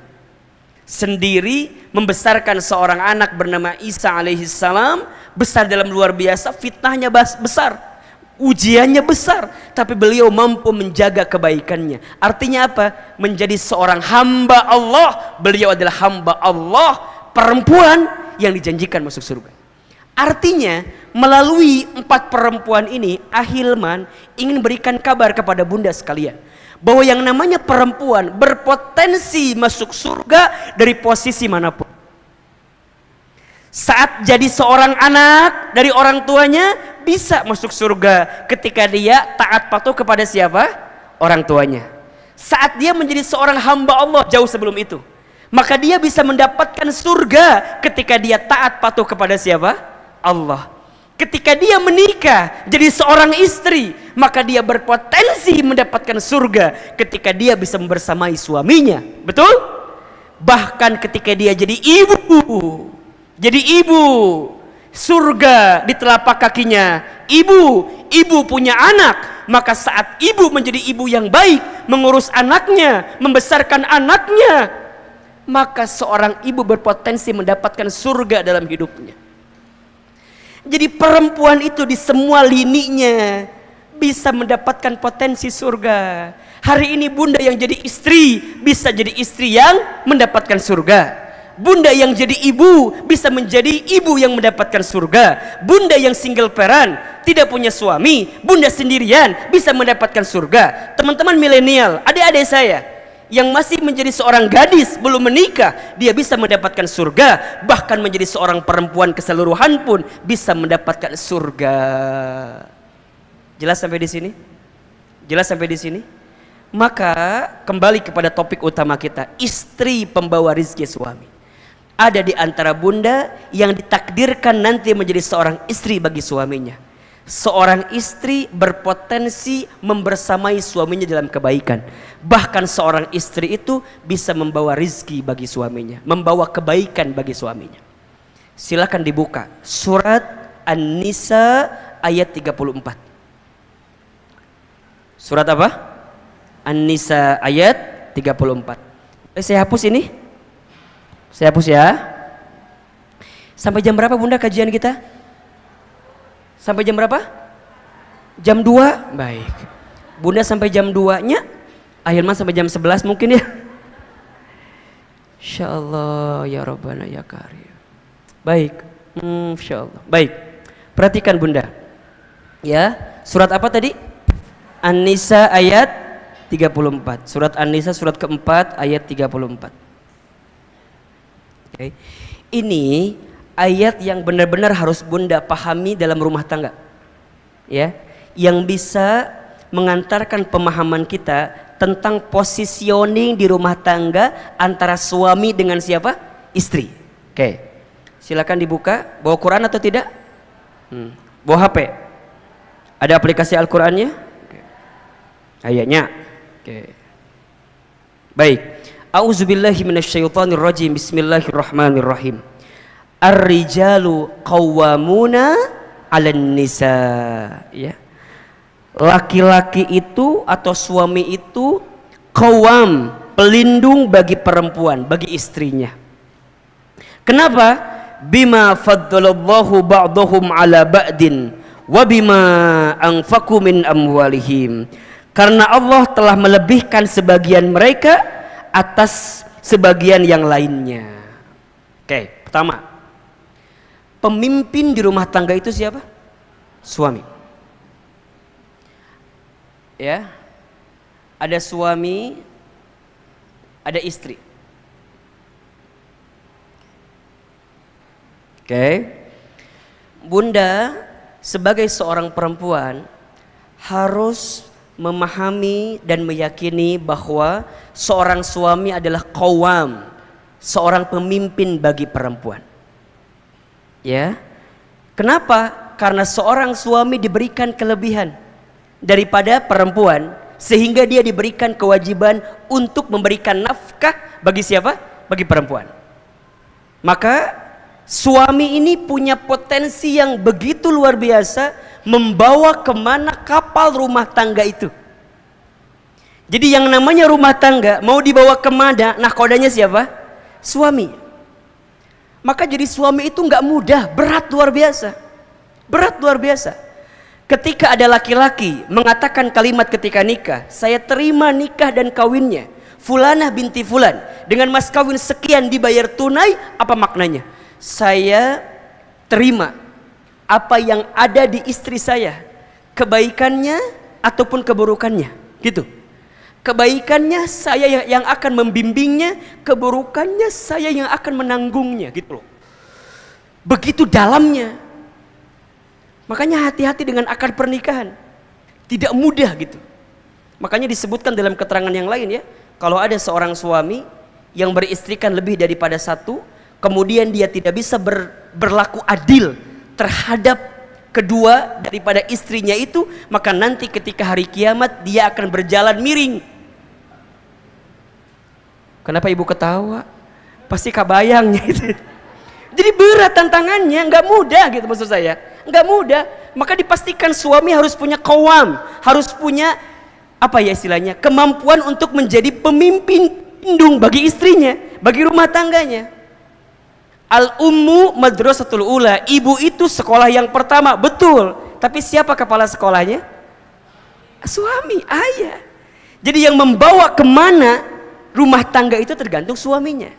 Sendiri membesarkan seorang anak bernama Isa alaihissalam, besar dalam luar biasa, fitnahnya besar, ujiannya besar, tapi beliau mampu menjaga kebaikannya. Artinya apa? Menjadi seorang hamba Allah. Beliau adalah hamba Allah, perempuan yang dijanjikan masuk surga. Artinya melalui 4 perempuan ini, Ahilman ingin berikan kabar kepada bunda sekalian bahwa yang namanya perempuan berpotensi masuk surga dari posisi manapun. Saat jadi seorang anak dari orang tuanya bisa masuk surga ketika dia taat patuh kepada siapa? Orang tuanya. Saat dia menjadi seorang hamba Allah jauh sebelum itu, maka dia bisa mendapatkan surga ketika dia taat patuh kepada siapa? Allah. Ketika dia menikah jadi seorang istri, maka dia berpotensi mendapatkan surga ketika dia bisa membersamai suaminya. Betul? Bahkan ketika dia jadi ibu, surga di telapak kakinya. Ibu punya anak, maka saat ibu menjadi ibu yang baik, mengurus anaknya, membesarkan anaknya, maka seorang ibu berpotensi mendapatkan surga dalam hidupnya. Jadi perempuan itu di semua lininya bisa mendapatkan potensi surga. Hari ini bunda yang jadi istri bisa jadi istri yang mendapatkan surga. Bunda yang jadi ibu bisa menjadi ibu yang mendapatkan surga. Bunda yang single parent, tidak punya suami, bunda sendirian bisa mendapatkan surga. Teman-teman milenial, adik-adik saya yang masih menjadi seorang gadis belum menikah, dia bisa mendapatkan surga. Bahkan menjadi seorang perempuan keseluruhan pun bisa mendapatkan surga. Jelas sampai di sini? Jelas sampai di sini? Maka kembali kepada topik utama kita, istri pembawa rizki suami. Ada di antara bunda yang ditakdirkan nanti menjadi seorang istri bagi suaminya. Seorang istri berpotensi membersamai suaminya dalam kebaikan. Bahkan seorang istri itu bisa membawa rizki bagi suaminya, membawa kebaikan bagi suaminya. Silakan dibuka surat An-Nisa ayat 34. Surat apa? An-Nisa ayat 34. Saya hapus ini. Saya hapus ya. Sampai jam berapa bunda kajian kita? Sampai jam berapa? Jam 2? Baik. Bunda sampai jam 2-nya, Ahilman sampai jam 11 mungkin ya. Insyaallah ya Rabbana ya Karim. Baik. Insyaallah. Baik. Perhatikan bunda. Ya, surat apa tadi? An-Nisa ayat 34. Surat An-Nisa surat keempat ayat 34. Okay. Ini ayat yang benar-benar harus bunda pahami dalam rumah tangga, ya, yang bisa mengantarkan pemahaman kita tentang positioning di rumah tangga antara suami dengan siapa? Istri. Oke, silakan dibuka. Bawa Quran atau tidak? Bawa HP? Ada aplikasi Al-Qurannya? Ayatnya. Oke. Baik. A'udzubillahi minasyaitonirrajim. Bismillahirrahmanirrahim. Ar-rijalu qawwamuna 'alan nisa. Ya. Laki-laki itu atau suami itu qawwam, pelindung bagi perempuan, bagi istrinya. Kenapa? Bima faddalallahu ba'dahum 'ala ba'din wa bima anfaqu min amwalihim. Karena Allah telah melebihkan sebagian mereka atas sebagian yang lainnya. Oke, pertama, pemimpin di rumah tangga itu siapa? Suami. Ya, ada suami, ada istri. Oke, bunda sebagai seorang perempuan harus memahami dan meyakini bahwa seorang suami adalah qawwam, seorang pemimpin bagi perempuan. Ya. Kenapa? Karena seorang suami diberikan kelebihan daripada perempuan, sehingga dia diberikan kewajiban untuk memberikan nafkah bagi siapa? Bagi perempuan. Maka suami ini punya potensi yang begitu luar biasa, membawa kemana kapal rumah tangga itu. Jadi yang namanya rumah tangga mau dibawa kemana, nahkodanya siapa? Suami. Maka jadi suami itu nggak mudah, berat luar biasa. Berat luar biasa. Ketika ada laki-laki mengatakan kalimat ketika nikah, saya terima nikah dan kawinnya Fulanah binti Fulan dengan mas kawin sekian dibayar tunai, apa maknanya? Saya terima apa yang ada di istri saya, kebaikannya ataupun keburukannya, gitu. Kebaikannya saya yang akan membimbingnya, keburukannya saya yang akan menanggungnya, gitu loh. Begitu dalamnya. Makanya hati-hati dengan akad pernikahan. Tidak mudah gitu. Makanya disebutkan dalam keterangan yang lain ya, kalau ada seorang suami yang beristrikan lebih daripada satu, kemudian dia tidak bisa berlaku adil terhadap kedua daripada istrinya itu, maka nanti ketika hari kiamat dia akan berjalan miring. Kenapa ibu ketawa? Pasti kabayangnya itu. Jadi berat tantangannya, nggak mudah gitu maksud saya, nggak mudah. Maka dipastikan suami harus punya qawam, harus punya apa ya istilahnya, kemampuan untuk menjadi pemimpin indung bagi istrinya, bagi rumah tangganya. Al-ummu madrasatul ula, ibu itu sekolah yang pertama, betul. Tapi siapa kepala sekolahnya? Suami, ayah. Jadi yang membawa kemana rumah tangga itu tergantung suaminya.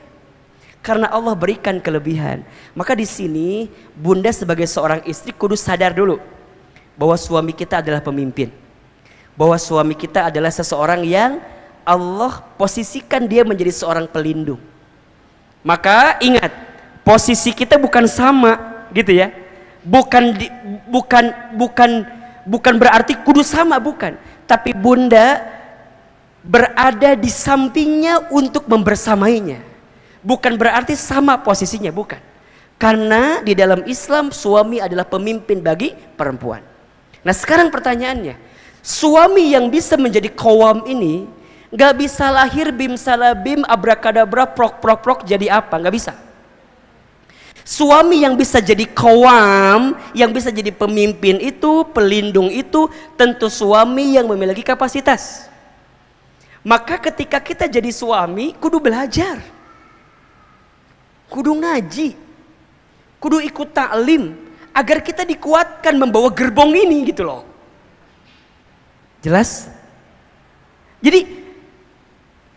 Karena Allah berikan kelebihan. Maka di sini bunda sebagai seorang istri kudu sadar dulu bahwa suami kita adalah pemimpin. Bahwa suami kita adalah seseorang yang Allah posisikan dia menjadi seorang pelindung. Maka ingat, posisi kita bukan sama gitu ya. Bukan berarti kudu sama, bukan. Tapi bunda berada di sampingnya untuk membersamainya. Bukan berarti sama posisinya, bukan. Karena di dalam Islam suami adalah pemimpin bagi perempuan. Nah sekarang pertanyaannya, suami yang bisa menjadi qawam ini gak bisa lahir bim salabim abrakadabra prok prok prok jadi apa, gak bisa. Suami yang bisa jadi qawam, yang bisa jadi pemimpin itu, pelindung itu, tentu suami yang memiliki kapasitas. Maka ketika kita jadi suami kudu belajar, kudu ngaji, kudu ikut taklim agar kita dikuatkan membawa gerbong ini gitu loh. Jelas? Jadi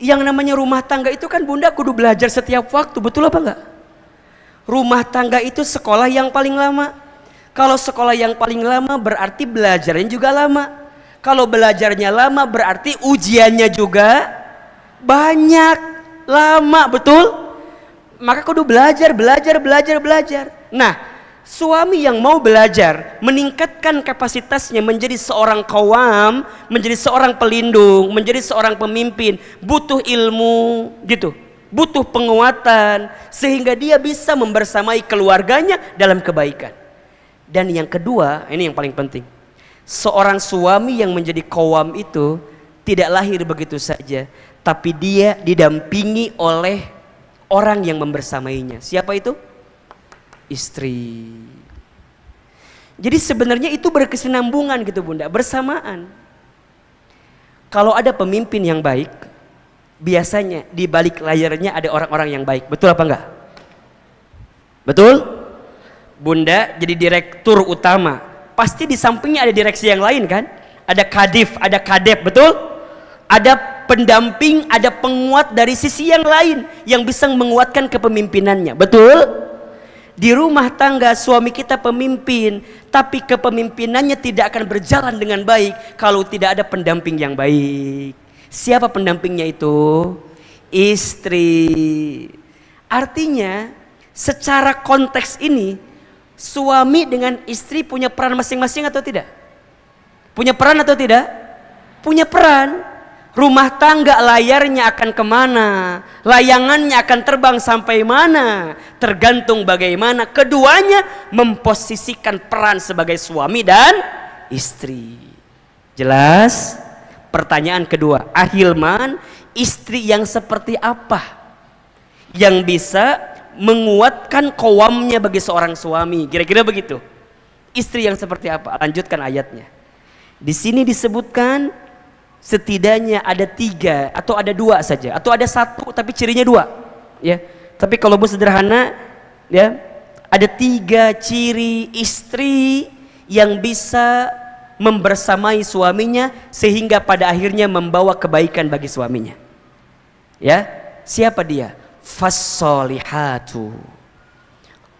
yang namanya rumah tangga itu kan bunda kudu belajar setiap waktu, betul apa enggak? Rumah tangga itu sekolah yang paling lama. Kalau sekolah yang paling lama berarti belajarnya juga lama. Kalau belajarnya lama berarti ujiannya juga banyak, lama, betul? Maka kudu belajar. Nah, suami yang mau belajar, meningkatkan kapasitasnya menjadi seorang qawam, menjadi seorang pelindung, menjadi seorang pemimpin, butuh ilmu gitu, butuh penguatan sehingga dia bisa membersamai keluarganya dalam kebaikan. Dan yang kedua, ini yang paling penting, seorang suami yang menjadi qawam itu tidak lahir begitu saja, tapi dia didampingi oleh orang yang membersamainya. Siapa itu? Istri. Jadi sebenarnya itu berkesinambungan gitu bunda, bersamaan. Kalau ada pemimpin yang baik, biasanya di balik layarnya ada orang-orang yang baik. Betul apa enggak? Betul? Bunda jadi direktur utama, pasti di sampingnya ada direksi yang lain kan? Ada kadif, ada kadep, betul? Ada pendamping, ada penguat dari sisi yang lain yang bisa menguatkan kepemimpinannya, betul? Di rumah tangga suami kita pemimpin, tapi kepemimpinannya tidak akan berjalan dengan baik kalau tidak ada pendamping yang baik. Siapa pendampingnya itu? Istri. Artinya secara konteks ini suami dengan istri punya peran masing-masing atau tidak? Punya peran atau tidak? Punya peran. Rumah tangga layarnya akan kemana, layangannya akan terbang sampai mana, tergantung bagaimana keduanya memposisikan peran sebagai suami dan istri. Jelas? Pertanyaan kedua, Ahilman, istri yang seperti apa yang bisa menguatkan qawamnya bagi seorang suami? Kira-kira begitu. Istri yang seperti apa? Lanjutkan ayatnya. Di sini disebutkan setidaknya ada 3 atau ada 2 saja, atau ada 1 tapi cirinya 2 ya. Tapi kalau mau sederhana ya, ada 3 ciri istri yang bisa membersamai suaminya sehingga pada akhirnya membawa kebaikan bagi suaminya. Ya, siapa dia? Fassolihatu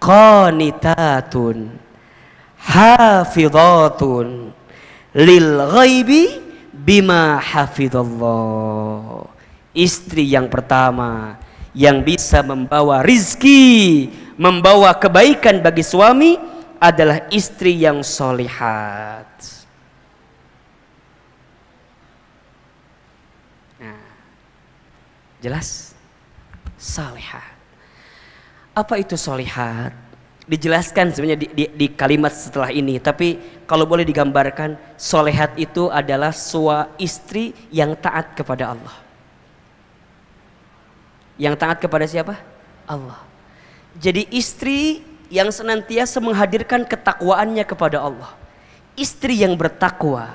qanitatun hafidhatun lil ghaibi bima hafidhallah. Istri yang pertama yang bisa membawa rizki, membawa kebaikan bagi suami adalah istri yang solihat. Nah, jelas? Solihat. Apa itu solihat? Dijelaskan sebenarnya di kalimat setelah ini, tapi kalau boleh digambarkan, solehat itu adalah istri yang taat kepada Allah. Yang taat kepada siapa? Allah. Jadi istri yang senantiasa menghadirkan ketakwaannya kepada Allah, istri yang bertakwa,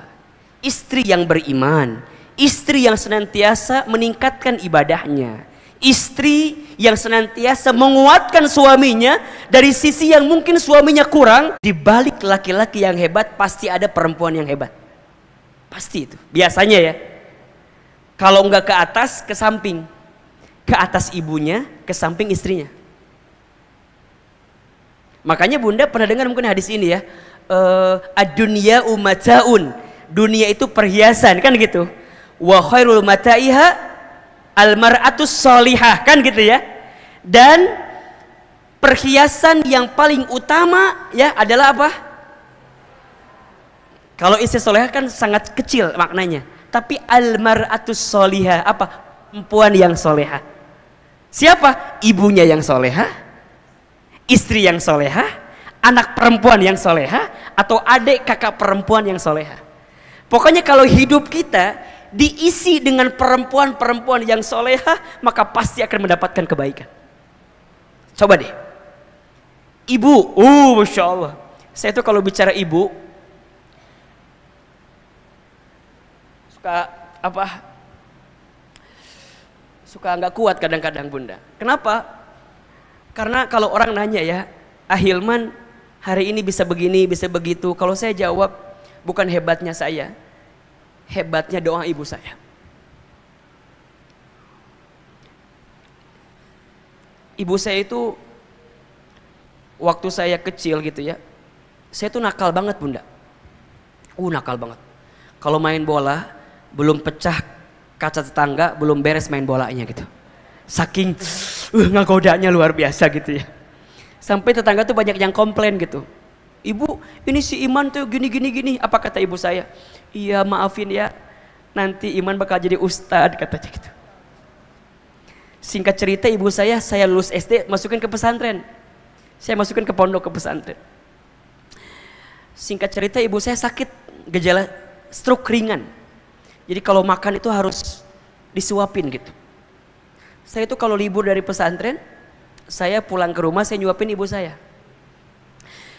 istri yang beriman, istri yang senantiasa meningkatkan ibadahnya, istri yang senantiasa menguatkan suaminya dari sisi yang mungkin suaminya kurang. Di balik laki-laki yang hebat pasti ada perempuan yang hebat. Pasti itu. Biasanya ya. Kalau enggak ke atas, ke samping. Ke atas ibunya, ke samping istrinya. Makanya Bunda pernah dengar mungkin hadis ini ya. Ad-dunya umataun. Dunia itu perhiasan, kan gitu. Wa khairul mata'iha al-mar'atus sholihah, kan gitu ya. Dan perhiasan yang paling utama ya adalah apa? Kalau istri solehah kan sangat kecil maknanya, tapi al-mar'atus sholihah apa? Perempuan yang solehah. Siapa? Ibunya yang solehah, istri yang solehah, anak perempuan yang solehah, atau adik kakak perempuan yang solehah. Pokoknya kalau hidup kita diisi dengan perempuan-perempuan yang solehah, maka pasti akan mendapatkan kebaikan. Coba deh, ibu, masya Allah, saya tuh kalau bicara ibu suka apa? Suka nggak kuat kadang-kadang Bunda. Kenapa? Karena kalau orang nanya ya, Ahilman hari ini bisa begini, bisa begitu. Kalau saya jawab, bukan hebatnya saya, hebatnya doa ibu saya. Ibu saya itu waktu saya kecil gitu ya, saya tuh nakal banget Bunda. Nakal banget. Kalau main bola belum pecah kaca tetangga, belum beres main bolanya gitu. Saking ngagodanya luar biasa gitu ya. Sampai tetangga tuh banyak yang komplain gitu. Ibu, ini si Iman tuh gini. Apa kata ibu saya? Iya maafin ya, nanti Iman bakal jadi ustadz, katanya gitu. Singkat cerita ibu saya lulus SD masukin ke pesantren. Saya masukin ke pondok, ke pesantren. Singkat cerita ibu saya sakit, gejala stroke ringan. Jadi kalau makan itu harus disuapin gitu. Saya itu kalau libur dari pesantren, saya pulang ke rumah, saya nyuapin ibu saya.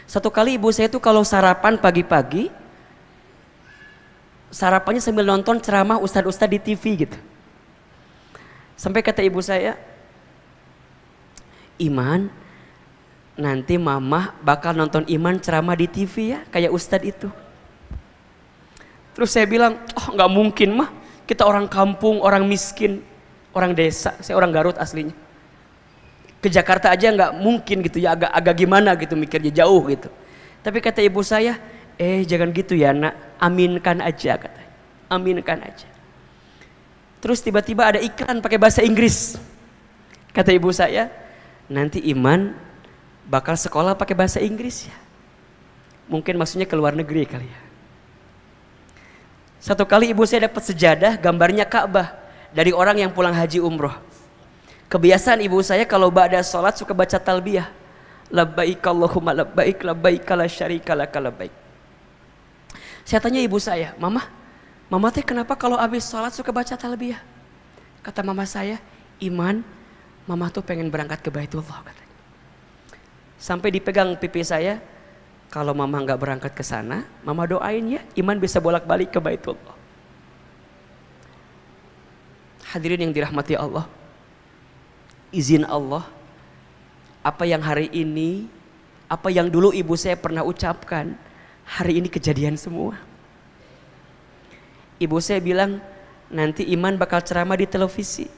Satu kali ibu saya itu kalau sarapan pagi-pagi, sarapannya sambil nonton ceramah ustadz-ustadz di TV gitu. Sampai kata ibu saya, Iman, nanti mama bakal nonton Iman ceramah di TV ya, kayak ustadz itu. Terus saya bilang, nggak mungkin mah, kita orang kampung, orang miskin, orang desa, saya orang Garut aslinya. Ke Jakarta aja nggak mungkin gitu ya, agak gimana gitu mikirnya, jauh gitu. Tapi kata ibu saya, jangan gitu ya nak, aminkan aja katanya, aminkan aja. Terus tiba-tiba ada iklan pakai bahasa Inggris. Kata ibu saya, nanti Iman bakal sekolah pakai bahasa Inggris ya. Mungkin maksudnya ke luar negeri kali ya. Satu kali ibu saya dapat sejadah gambarnya Ka'bah dari orang yang pulang haji umroh. Kebiasaan ibu saya kalau ba'da sholat suka baca talbiyah. Labbaik Allahumma labbaik, labbaik la syarika laka labbaik. Saya tanya ibu saya, Mama teh kenapa kalau habis sholat suka baca talbiyah? Kata mama saya, Iman, Mama tuh pengen berangkat ke Baitullah katanya. Sampai dipegang pipi saya, kalau Mama nggak berangkat ke sana, Mama doain ya, Iman bisa bolak-balik ke Baitullah. Hadirin yang dirahmati Allah, izin Allah, apa yang hari ini, apa yang dulu ibu saya pernah ucapkan, hari ini kejadian semua. Ibu saya bilang, nanti Iman bakal ceramah di televisi.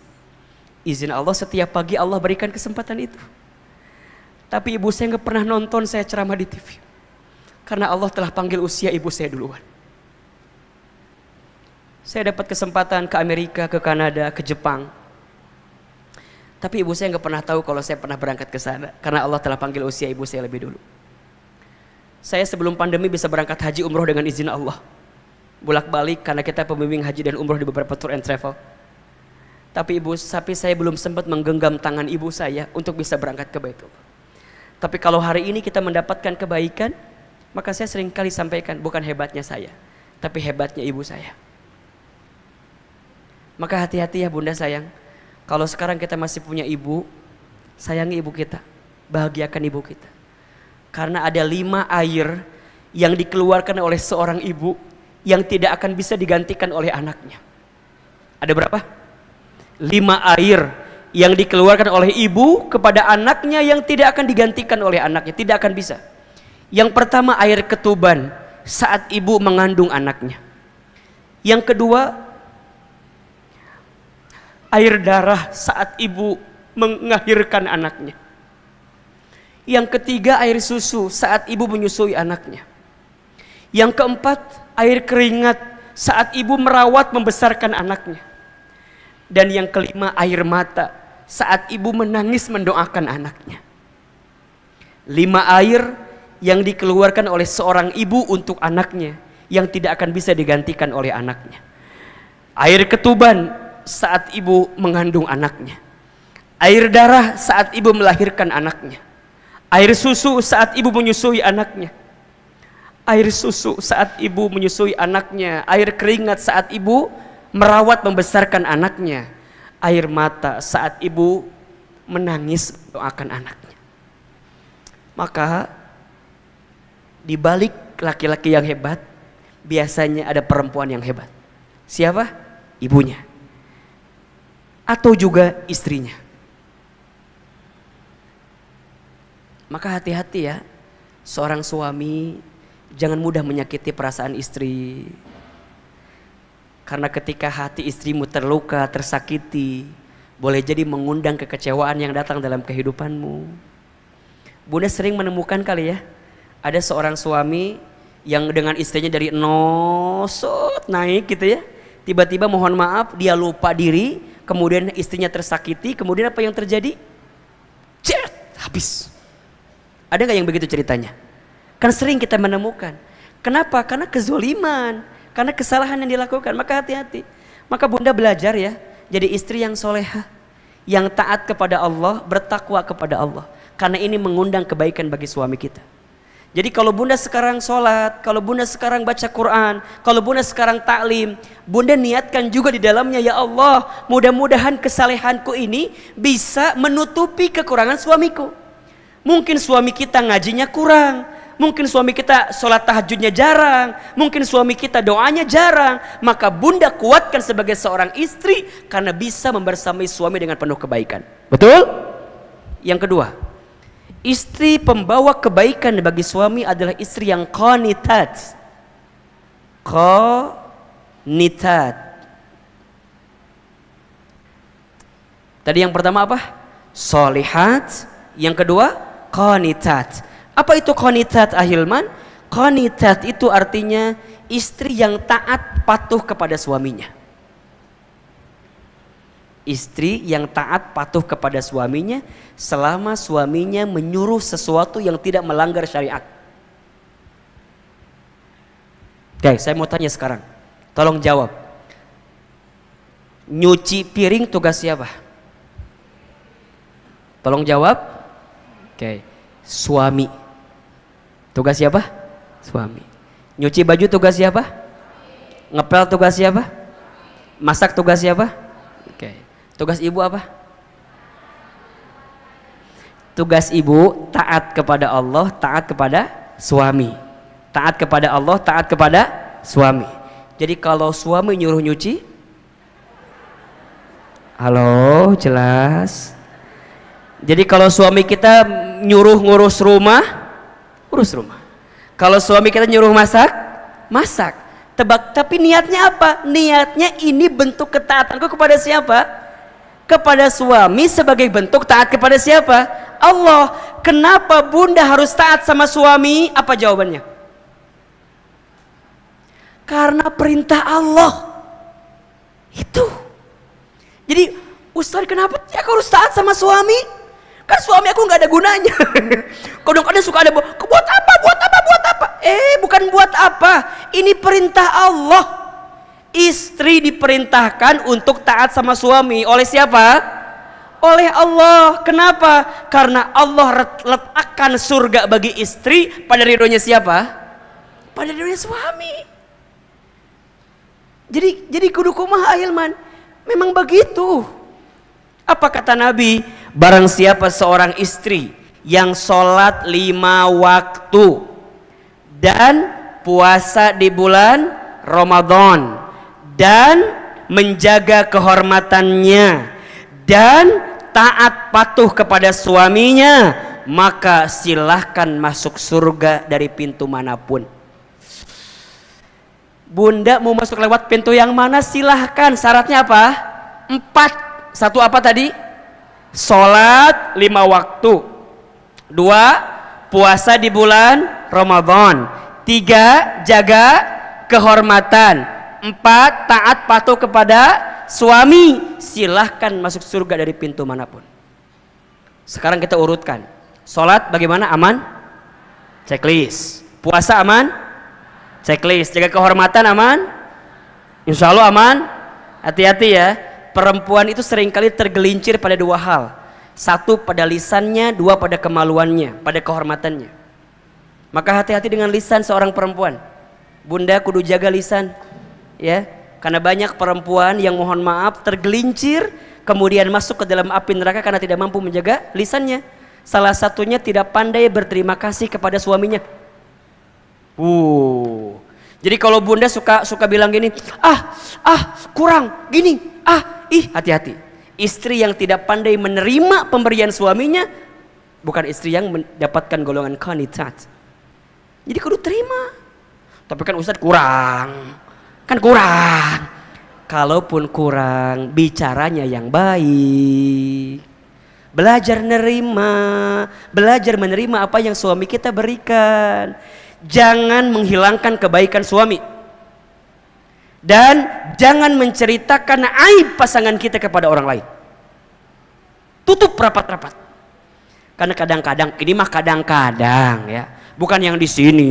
Izin Allah setiap pagi Allah berikan kesempatan itu. Tapi ibu saya nggak pernah nonton saya ceramah di TV. Karena Allah telah panggil usia ibu saya duluan. Saya dapat kesempatan ke Amerika, ke Kanada, ke Jepang. Tapi ibu saya nggak pernah tahu kalau saya pernah berangkat ke sana, karena Allah telah panggil usia ibu saya lebih dulu. Saya sebelum pandemi bisa berangkat haji umroh dengan izin Allah. Bolak-balik karena kita pembimbing haji dan umroh di beberapa tour and travel. Tapi saya belum sempat menggenggam tangan ibu saya untuk bisa berangkat ke Baitullah. Tapi kalau hari ini kita mendapatkan kebaikan, maka saya sering kali sampaikan, bukan hebatnya saya, tapi hebatnya ibu saya. Maka hati-hati ya bunda sayang, kalau sekarang kita masih punya ibu, sayangi ibu kita, bahagiakan ibu kita. Karena ada 5 air yang dikeluarkan oleh seorang ibu yang tidak akan bisa digantikan oleh anaknya. Ada berapa? 5 air yang dikeluarkan oleh ibu kepada anaknya yang tidak akan digantikan oleh anaknya, tidak akan bisa. Yang pertama air ketuban saat ibu mengandung anaknya. Yang kedua air darah saat ibu melahirkan anaknya. Yang ketiga air susu saat ibu menyusui anaknya. Yang keempat air keringat saat ibu merawat membesarkan anaknya. Dan yang kelima air mata saat ibu menangis mendoakan anaknya. 5 air yang dikeluarkan oleh seorang ibu untuk anaknya yang tidak akan bisa digantikan oleh anaknya. Air ketuban saat ibu mengandung anaknya. Air darah saat ibu melahirkan anaknya. Air susu saat ibu menyusui anaknya. Air susu saat ibu menyusui anaknya. Air keringat saat ibu merawat membesarkan anaknya. Air mata saat ibu menangis mendoakan anaknya. Maka di balik laki-laki yang hebat, biasanya ada perempuan yang hebat. Siapa? Ibunya. Atau juga istrinya. Maka hati-hati ya, seorang suami jangan mudah menyakiti perasaan istri. Karena ketika hati istrimu terluka, tersakiti, boleh jadi mengundang kekecewaan yang datang dalam kehidupanmu. Bunda sering menemukan kali ya, ada seorang suami yang dengan istrinya dari nosot naik gitu ya, tiba-tiba mohon maaf dia lupa diri, kemudian istrinya tersakiti, kemudian apa yang terjadi? Cet, habis. Ada nggak yang begitu ceritanya? Kan sering kita menemukan. Kenapa? Karena kezoliman, karena kesalahan yang dilakukan. Maka hati-hati. Maka bunda belajar ya, jadi istri yang solehah, yang taat kepada Allah, bertakwa kepada Allah. Karena ini mengundang kebaikan bagi suami kita. Jadi kalau bunda sekarang sholat, kalau bunda sekarang baca Quran, kalau bunda sekarang taklim, bunda niatkan juga di dalamnya, ya Allah, mudah-mudahan kesalehanku ini bisa menutupi kekurangan suamiku. Mungkin suami kita ngajinya kurang, mungkin suami kita sholat tahajudnya jarang, mungkin suami kita doanya jarang. Maka bunda kuatkan sebagai seorang istri karena bisa membersamai suami dengan penuh kebaikan. Betul? Yang kedua, istri pembawa kebaikan bagi suami adalah istri yang qanitat. Qanitat. Tadi yang pertama apa? Solihat. Yang kedua qanitat. Apa itu qanitat Ahilman? Qanitat itu artinya istri yang taat patuh kepada suaminya. Istri yang taat patuh kepada suaminya selama suaminya menyuruh sesuatu yang tidak melanggar syariat. Oke, saya mau tanya sekarang. Tolong jawab. Nyuci piring tugas siapa? Tolong jawab. Oke, suami. Tugas siapa? Suami. Nyuci baju tugas siapa? Ngepel tugas siapa? Masak tugas siapa? Oke. Tugas ibu apa? Tugas ibu taat kepada Allah, taat kepada suami. Taat kepada Allah, taat kepada suami. Jadi kalau suami nyuruh nyuci, halo, jelas. Jadi kalau suami kita nyuruh ngurus rumah, urus rumah. Kalau suami kita nyuruh masak, masak. Tebak, tapi niatnya apa? Niatnya ini bentuk ketaatanku kepada siapa? Kepada suami sebagai bentuk taat kepada siapa? Allah. Kenapa bunda harus taat sama suami? Apa jawabannya? Karena perintah Allah. Jadi, Ustaz kenapa sih aku harus taat sama suami? Kan suami aku nggak ada gunanya. Kadang-kadang suka ada buat apa? Bukan buat apa. Ini perintah Allah. Istri diperintahkan untuk taat sama suami. Oleh siapa? Oleh Allah. Kenapa? Karena Allah letakkan surga bagi istri pada ridhonya siapa? Pada ridhonya suami. Jadi kudu kumaha Hilman. Memang begitu. Apa kata Nabi? Barang siapa seorang istri yang sholat 5 waktu dan puasa di bulan Ramadan dan menjaga kehormatannya dan taat patuh kepada suaminya, maka silahkan masuk surga dari pintu manapun. Bunda mau masuk lewat pintu yang mana silahkan. Syaratnya apa? 4. Satu apa tadi? Sholat 5 waktu. 2. Puasa di bulan Ramadan. 3. Jaga kehormatan. 4. Taat patuh kepada suami. Silahkan masuk surga dari pintu manapun. Sekarang kita urutkan. Sholat bagaimana? Aman? Checklist. Puasa aman? Checklist. Jaga kehormatan aman? Insya Allah aman? Hati-hati ya. Perempuan itu seringkali tergelincir pada 2 hal. 1 pada lisannya, 2 pada kemaluannya, pada kehormatannya. Maka hati-hati dengan lisan seorang perempuan. Bunda kudu jaga lisan, ya. Karena banyak perempuan yang mohon maaf tergelincir, kemudian masuk ke dalam api neraka karena tidak mampu menjaga lisannya. Salah satunya tidak pandai berterima kasih kepada suaminya. Jadi kalau bunda suka bilang gini, kurang, gini. Hati-hati. Istri yang tidak pandai menerima pemberian suaminya bukan istri yang mendapatkan golongan qanitat. Jadi kudu terima. Tapi kan Ustadz kurang. Kan kurang. Kalaupun kurang, bicaranya yang baik. Belajar menerima apa yang suami kita berikan. Jangan menghilangkan kebaikan suami. Dan jangan menceritakan aib pasangan kita kepada orang lain. Tutup rapat-rapat. Karena kadang-kadang, ini mah kadang-kadang ya, bukan yang di sini,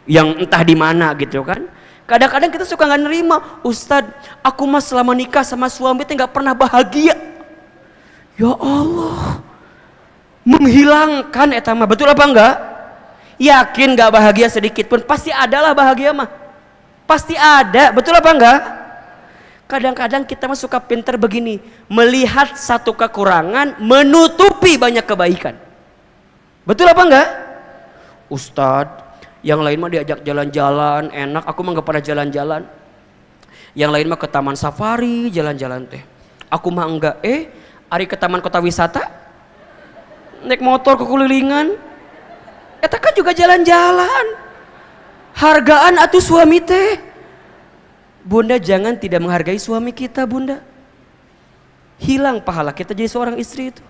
yang entah di mana gitu kan. Kadang-kadang kita suka nggak nerima, Ustadz, aku mah selama nikah sama suami itu nggak pernah bahagia. Ya Allah, menghilangkan etama, betul apa enggak? Yakin nggak bahagia sedikit pun, pasti adalah bahagia mah. Pasti ada, betul apa enggak? Kadang-kadang kita mah suka pinter begini, melihat satu kekurangan menutupi banyak kebaikan. Betul apa enggak? Ustadz, yang lain mah diajak jalan-jalan enak, aku mah nggak pernah jalan-jalan. Yang lain mah ke taman safari jalan-jalan teh, aku mah enggak. Ari ke taman kota wisata naik motor kekulilingan, eta kan juga jalan-jalan. Hargaan atuh suami teh. Bunda jangan tidak menghargai suami kita, Bunda. Hilang pahala kita jadi seorang istri itu.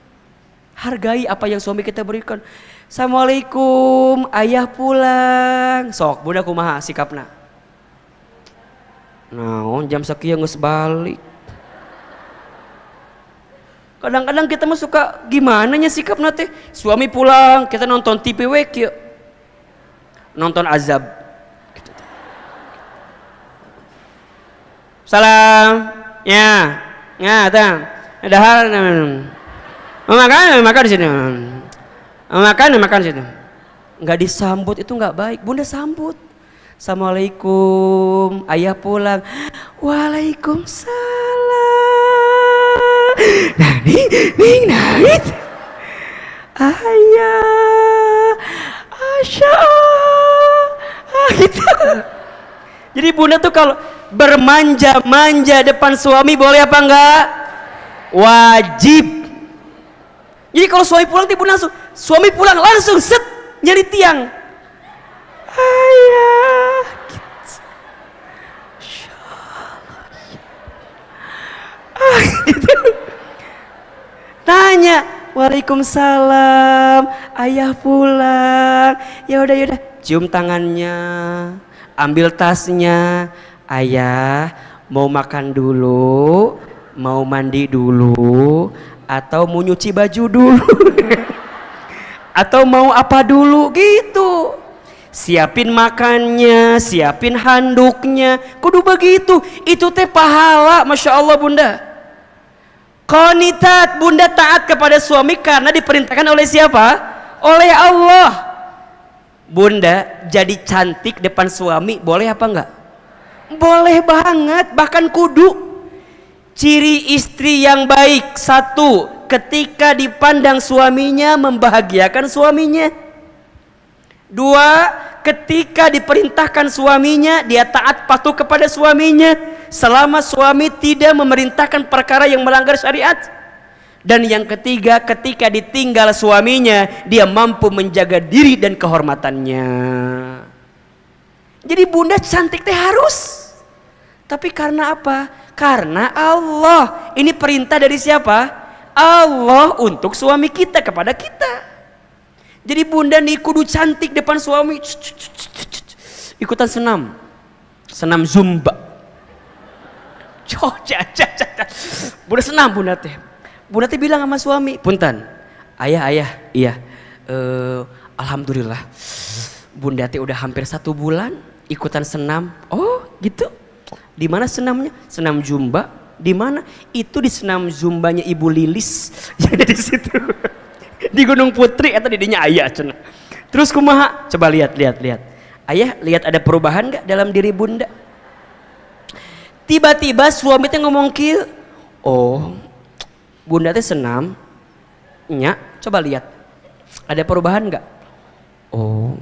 Hargai apa yang suami kita berikan. Assalamualaikum, ayah pulang. Sok, Bunda kumaha sikapna? Naon jam sakieu geus balik. Kadang-kadang kita mah suka gimana nya sikapna teh. Suami pulang, kita nonton TV we kieu. Nonton azab. Salam, ya, tang, ada hal, makan di sini, makan di sini, nggak disambut itu nggak baik. Bunda sambut, assalamualaikum, ayah pulang, waalaikumsalam, nait, ayah, asya, gitu. Jadi bunda tuh kalau bermanja-manja depan suami boleh apa enggak? Wajib. Jadi kalau suami pulang tiba langsung, suami pulang langsung set nyari tiang. Ayah. Gitu. Tanya, waalaikumsalam, ayah pulang. Ya udah, cium tangannya, ambil tasnya. Ayah mau makan dulu mau mandi dulu atau mau nyuci baju dulu atau mau apa dulu gitu. Siapin makannya, siapin handuknya, kudu begitu. Itu teh pahala, Masya Allah bunda. Qanitat, bunda taat kepada suami karena diperintahkan oleh siapa? Oleh Allah. Bunda jadi cantik depan suami, boleh apa enggak? Boleh banget, bahkan kudu. Ciri istri yang baik, satu, ketika dipandang suaminya membahagiakan suaminya. Dua, ketika diperintahkan suaminya dia taat patuh kepada suaminya selama suami tidak memerintahkan perkara yang melanggar syariat. Dan yang ketiga, ketika ditinggal suaminya dia mampu menjaga diri dan kehormatannya. Jadi bunda cantik teh harus. Tapi karena apa? Karena Allah. Ini perintah dari siapa? Allah untuk suami kita, kepada kita. Jadi bunda nih kudu cantik depan suami. Ikutan senam. Senam zumba. Bunda senam bunda teh. Bunda teh bilang sama suami, "Punten, ayah, iya. Alhamdulillah. Bunda teh udah hampir 1 bulan ikutan senam." "Oh, gitu. Di mana senamnya?" "Senam zumba." "Di mana?" "Itu di senam zumbanya Ibu Lilis." Yang ada di situ. Di Gunung Putri atau di dinya ayah cenah. Terus kumaha? Coba lihat. Ayah lihat ada perubahan gak dalam diri bunda? Tiba-tiba suami teh ngomong kieu, "Oh, bunda teh senam nya, coba lihat. Ada perubahan gak?" "Oh,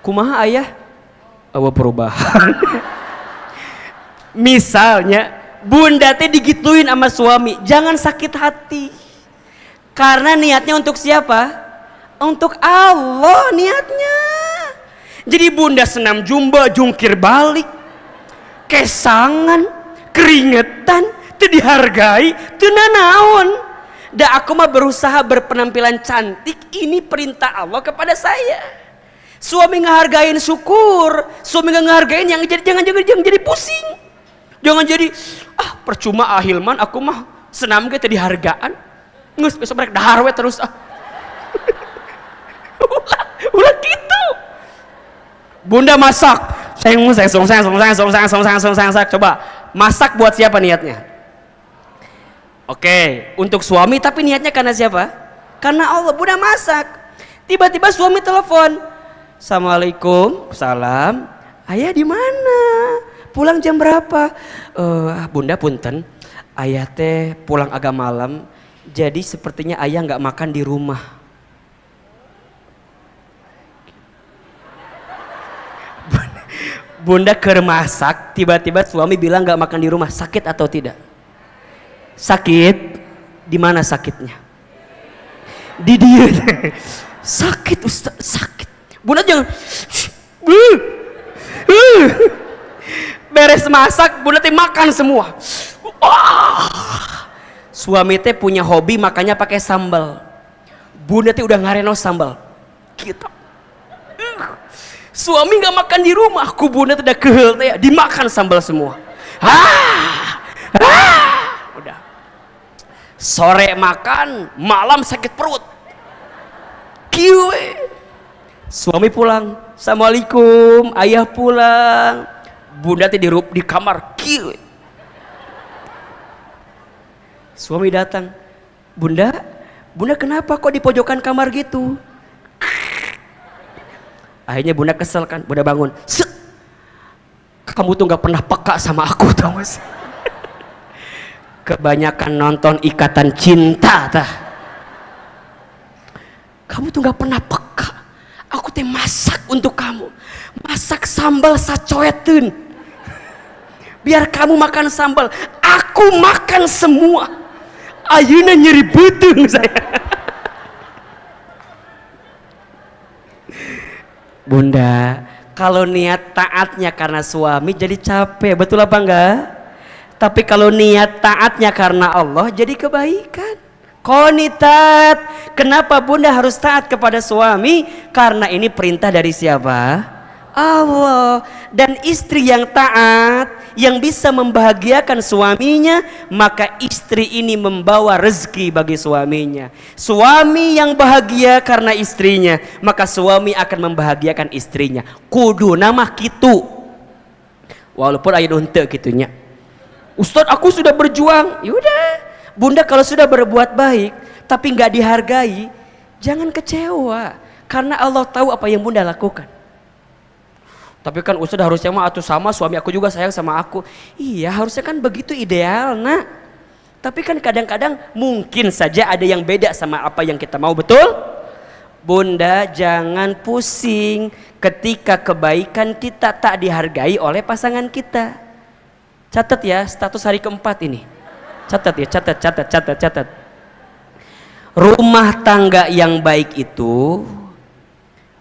kumaha ayah?" "Oh, perubahan." Misalnya bunda teh digituin sama suami, jangan sakit hati. Karena niatnya untuk siapa? Untuk Allah niatnya. Jadi bunda senam zumba, jungkir balik, kesangan, keringetan, teu dihargai, teu nanaon. Da aku mah berusaha berpenampilan cantik, ini perintah Allah kepada saya. Suami ngehargain syukur, suami nggak ngehargain yang jangan jadi pusing. Jangan jadi percuma Hilman aku mah senam ge teu dihargaan. Ngus besok mereka dahar we terus ulah gitu. Bunda masak, coba masak buat siapa niatnya? Oke, untuk suami, tapi niatnya karena siapa? Karena Allah. Bunda masak, tiba-tiba suami telepon, "Assalamualaikum." "Salam." "Ayah di mana? Pulang jam berapa?" "Bunda punten, ayah teh pulang agak malam. Jadi sepertinya ayah nggak makan di rumah." Bunda keur masak, tiba-tiba suami bilang nggak makan di rumah. Sakit atau tidak? Sakit. Di mana sakitnya? Di dia. Sakit Ustaz, sakit. Bunda jangan. Beres masak, bunda teh makan semua. Suami teh punya hobi makanya pakai sambal. Bunda teh udah ngareno sambal. Kita. Suami nggak makan di rumah, ku bunda teh udah kehel teh dimakan sambal semua. Udah. Sore makan, malam sakit perut. Kiwe. Suami pulang, "Assalamualaikum." Ayah pulang. Bunda teh di kamar. Kiwe. Suami datang, "Bunda kenapa kok di pojokan kamar gitu?" Akhirnya bunda kesel kan, bunda bangun. "Kamu tuh gak pernah peka sama aku, tau gak sih?" Kebanyakan nonton Ikatan Cinta tah. "Kamu tuh gak pernah peka. Aku teh masak untuk kamu. Masak sambal sacoeteun. Biar kamu makan sambal. Aku makan semua. Ayeuna nyeri beuteung saya." Bunda, kalau niat taatnya karena suami jadi capek, betul apa enggak? Tapi kalau niat taatnya karena Allah jadi kebaikan. Qanitat. Kenapa bunda harus taat kepada suami? Karena ini perintah dari siapa? Allah. Dan istri yang taat, yang bisa membahagiakan suaminya, maka istri ini membawa rezeki bagi suaminya. Suami yang bahagia karena istrinya, maka suami akan membahagiakan istrinya. Kudu nama kitu. Walaupun ayat unta gitunya. Ustaz, aku sudah berjuang. Yaudah, bunda kalau sudah berbuat baik tapi nggak dihargai, jangan kecewa, karena Allah tahu apa yang bunda lakukan. Tapi kan Ustaz harusnya mah atuh sama suami aku juga sayang sama aku. Iya, harusnya kan begitu ideal, nak. Tapi kan kadang-kadang mungkin saja ada yang beda sama apa yang kita mau, betul? Bunda jangan pusing ketika kebaikan kita tak dihargai oleh pasangan kita. Catat ya, status hari keempat ini. Catat ya, catat. Rumah tangga yang baik itu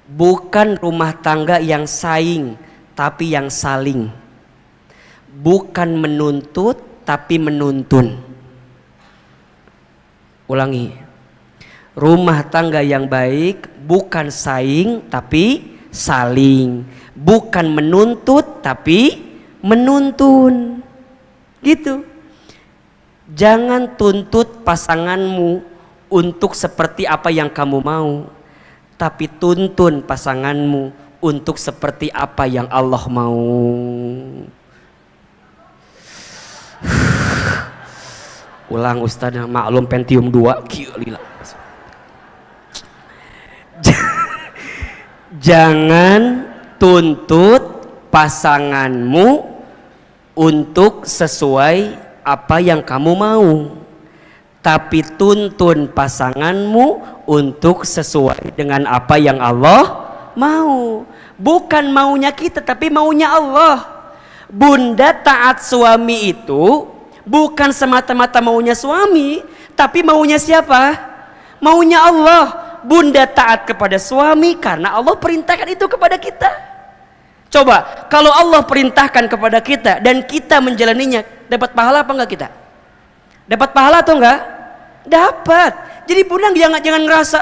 bukan rumah tangga yang saing, tapi yang saling. Bukan menuntut, tapi menuntun. Ulangi. Rumah tangga yang baik bukan saing, tapi saling. Bukan menuntut, tapi menuntun. Gitu. Jangan tuntut pasanganmu untuk seperti apa yang kamu mau, tapi tuntun pasanganmu untuk seperti apa yang Allah mau. Ulang Ustaz, maklum Pentium 2 gila. Jangan tuntut pasanganmu untuk sesuai apa yang kamu mau, tapi tuntun pasanganmu untuk sesuai dengan apa yang Allah mau. Bukan maunya kita, tapi maunya Allah. Bunda taat suami itu bukan semata-mata maunya suami, tapi maunya siapa? Maunya Allah. Bunda taat kepada suami karena Allah perintahkan itu kepada kita. Coba, kalau Allah perintahkan kepada kita dan kita menjalaninya, dapat pahala apa enggak kita? Dapat pahala atau enggak? Dapat. Jadi bunda jangan ngerasa,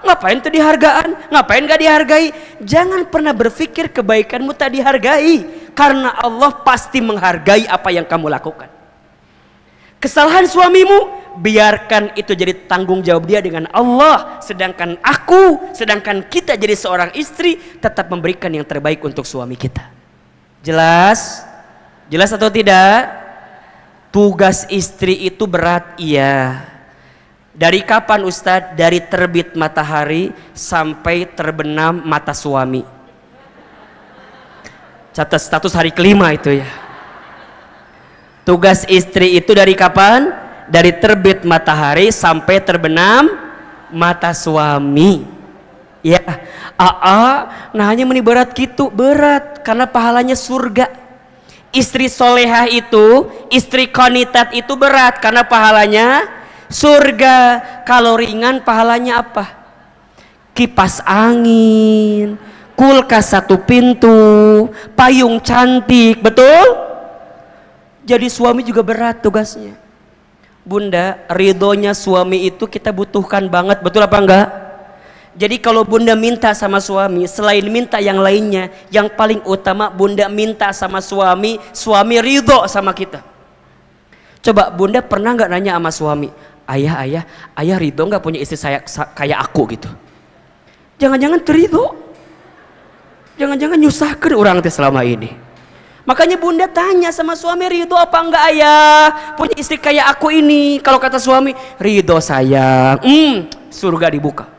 ngapain tuh dihargaan, ngapain gak dihargai. Jangan pernah berpikir kebaikanmu tak dihargai, karena Allah pasti menghargai apa yang kamu lakukan. Kesalahan suamimu, biarkan itu jadi tanggung jawab dia dengan Allah. Sedangkan kita jadi seorang istri, tetap memberikan yang terbaik untuk suami kita. Jelas? Jelas atau tidak? Tugas istri itu berat, iya. Dari kapan Ustadz? Dari terbit matahari sampai terbenam mata suami. Catat status hari kelima itu ya. Tugas istri itu dari kapan? Dari terbit matahari sampai terbenam mata suami. Ya, hanya meni berat gitu, berat karena pahalanya surga. Istri solehah itu, istri qanitat itu berat karena pahalanya surga. Kalau ringan pahalanya apa? Kipas angin, kulkas satu pintu, payung cantik, betul? Jadi suami juga berat tugasnya. Bunda, ridhonya suami itu kita butuhkan banget, betul apa enggak? Jadi kalau bunda minta sama suami, selain minta yang lainnya, yang paling utama bunda minta sama suami, suami ridho sama kita. Coba bunda pernah nggak nanya sama suami, ayah ridho nggak punya istri saya kayak aku gitu? Jangan-jangan terido, jangan-jangan nyusahkan orang teh selama ini. Makanya bunda tanya sama suami, ridho apa enggak ayah punya istri kayak aku ini? Kalau kata suami, ridho sayang, surga dibuka.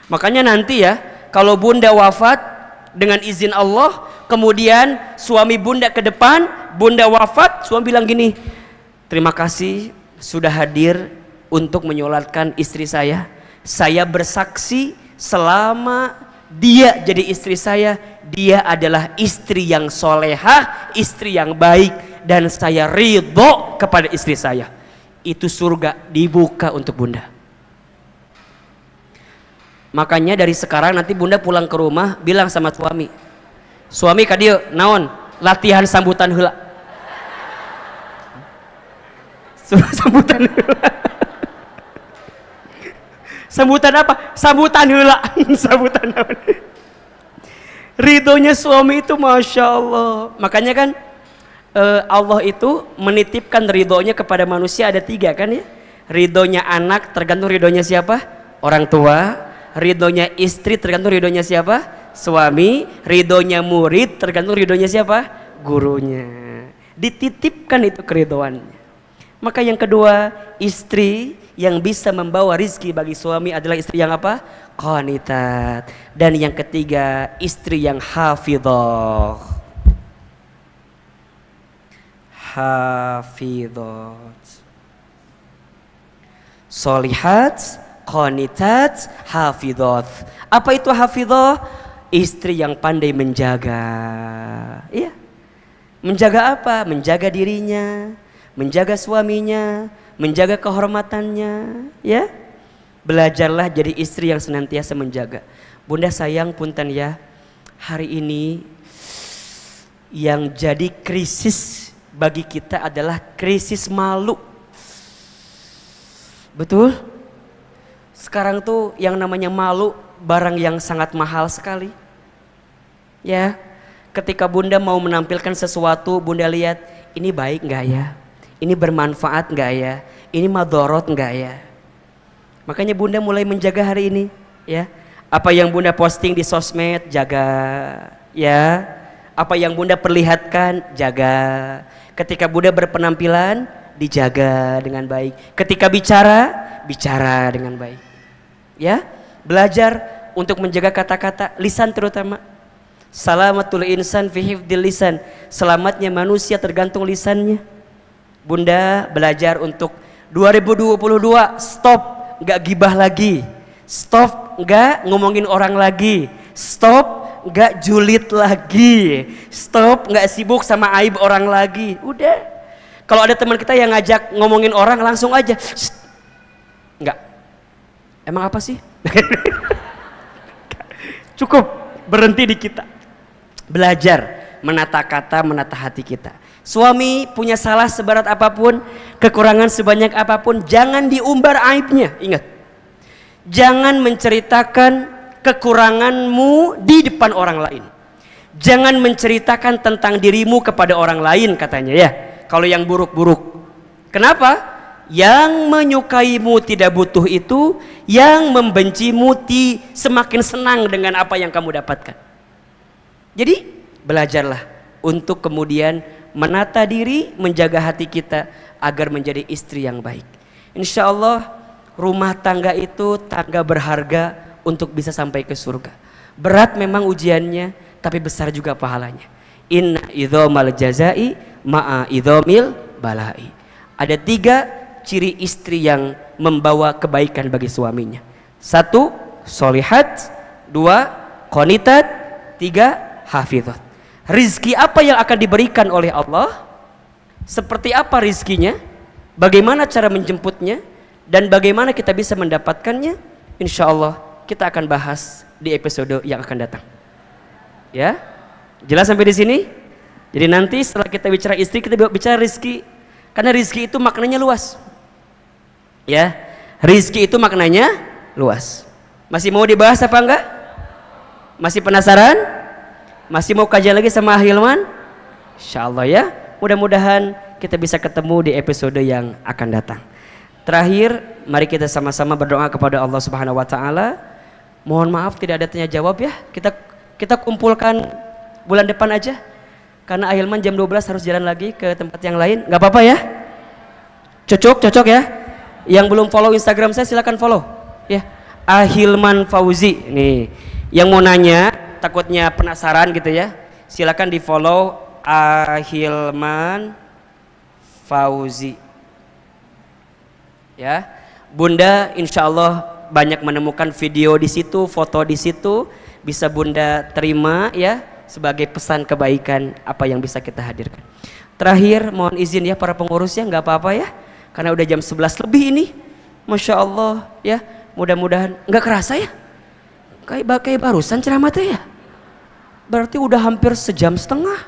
Makanya nanti ya, kalau bunda wafat dengan izin Allah, kemudian suami bunda ke depan, bunda wafat, suami bilang gini, terima kasih sudah hadir untuk menyolatkan istri saya. Saya bersaksi selama dia jadi istri saya, dia adalah istri yang solehah, istri yang baik, dan saya ridho kepada istri saya. Itu surga dibuka untuk bunda. Makanya dari sekarang nanti bunda pulang ke rumah bilang sama suami, suami kadieu naon latihan sambutan heula. Sambutan heula. Sambutan apa? Sambutan heula. Sambutan naon? Ridhonya suami itu Masya Allah. Makanya kan Allah itu menitipkan ridhonya kepada manusia ada 3 kan ya. Ridhonya anak tergantung ridhonya siapa? Orang tua. Ridhonya istri tergantung ridhonya siapa? Suami. Ridhonya murid tergantung ridhonya siapa? Gurunya. Dititipkan itu keridhoannya. Maka yang kedua, istri yang bisa membawa rizki bagi suami adalah istri yang apa? Qanitat. Dan yang ketiga, istri yang hafidhah. Hafidhah. Solihat, qanitat, hafidhah. Apa itu hafidhah? Istri yang pandai menjaga. Iya. Menjaga apa? Menjaga dirinya, menjaga suaminya, menjaga kehormatannya, ya. Belajarlah jadi istri yang senantiasa menjaga. Bunda sayang punten ya, hari ini yang jadi krisis bagi kita adalah krisis malu. Betul? Sekarang tuh yang namanya malu barang yang sangat mahal sekali. Ya. Ketika bunda mau menampilkan sesuatu, bunda lihat ini baik nggak ya? Ini bermanfaat nggak ya? Ini madorot nggak ya? Makanya bunda mulai menjaga hari ini, ya. Apa yang bunda posting di sosmed, jaga, ya. Apa yang bunda perlihatkan, jaga. Ketika bunda berpenampilan, dijaga dengan baik. Ketika bicara, bicara dengan baik. Ya, belajar untuk menjaga kata-kata, lisan terutama. Salamatul insan fi hifdil lisan. Selamatnya manusia tergantung lisannya. Bunda belajar untuk 2022 stop nggak gibah lagi, stop nggak ngomongin orang lagi, stop nggak julid lagi, stop nggak sibuk sama aib orang lagi. Udah. Kalau ada teman kita yang ngajak ngomongin orang langsung aja, nggak. Emang apa sih? Cukup berhenti di kita. Belajar menata kata, menata hati kita. Suami punya salah seberat apapun, kekurangan sebanyak apapun, jangan diumbar aibnya. Ingat, jangan menceritakan kekuranganmu di depan orang lain. Jangan menceritakan tentang dirimu kepada orang lain katanya ya. Kalau yang buruk-buruk. Kenapa? Yang menyukaimu tidak butuh itu, yang membencimu semakin senang dengan apa yang kamu dapatkan. Jadi belajarlah untuk kemudian menata diri, menjaga hati kita agar menjadi istri yang baik. Insya Allah rumah tangga itu tangga berharga untuk bisa sampai ke surga. Berat memang ujiannya, tapi besar juga pahalanya. Inna idhomal jazai ma'a idhomil balai. Ada 3 ciri istri yang membawa kebaikan bagi suaminya. 1, solihat. 2, qanitat. 3, hafidhat. Rizki apa yang akan diberikan oleh Allah? Seperti apa rizkinya? Bagaimana cara menjemputnya? Dan bagaimana kita bisa mendapatkannya? Insya Allah kita akan bahas di episode yang akan datang. Ya, jelas sampai di sini? Jadi nanti setelah kita bicara istri, kita bicara rizki. Karena rizki itu maknanya luas. Ya, rizki itu maknanya luas. Masih mau dibahas apa enggak? Masih penasaran? Masih mau kajian lagi sama Hilman? Insya Allah ya. Mudah-mudahan kita bisa ketemu di episode yang akan datang. Terakhir, mari kita sama-sama berdoa kepada Allah Subhanahu wa taala. Mohon maaf tidak ada tanya jawab ya. Kita kumpulkan bulan depan aja. Karena Ahilman jam 12 harus jalan lagi ke tempat yang lain. Gak apa-apa ya? Cocok ya? Yang belum follow Instagram saya silakan follow ya. Ahilman Fauzi nih. Yang mau nanya, takutnya penasaran gitu ya, silakan di follow Ahilman Fauzi ya. Bunda insya Allah banyak menemukan video di situ, foto di situ, bisa bunda terima ya sebagai pesan kebaikan apa yang bisa kita hadirkan. Terakhir mohon izin ya para pengurus ya, nggak apa-apa ya, karena udah jam 11 lebih ini, Masya Allah ya. Mudah-mudahan nggak kerasa ya, kayak barusan ceramah teh ya. Berarti udah hampir sejam setengah.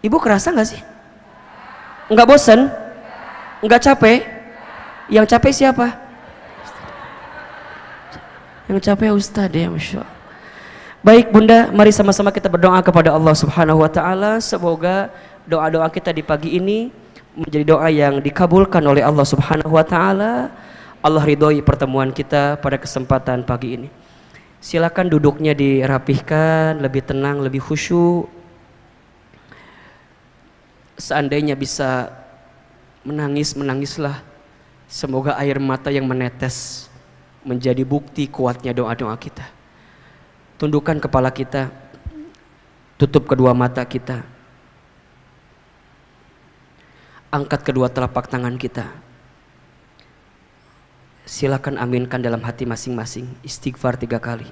Ibu kerasa nggak sih? Nggak bosan? Nggak capek? Yang capek siapa? Yang capek Ustadz ya, Masya Allah. Baik Bunda, mari sama-sama kita berdoa kepada Allah Subhanahu wa taala. Semoga doa-doa kita di pagi ini menjadi doa yang dikabulkan oleh Allah Subhanahu wa taala. Allah ridhoi pertemuan kita pada kesempatan pagi ini. Silakan duduknya dirapihkan, lebih tenang, lebih khusyuk. Seandainya bisa menangis, menangislah. Semoga air mata yang menetes menjadi bukti kuatnya doa-doa kita. Tundukkan kepala kita, tutup kedua mata kita, angkat kedua telapak tangan kita. Silakan aminkan dalam hati masing-masing. Istighfar 3 kali.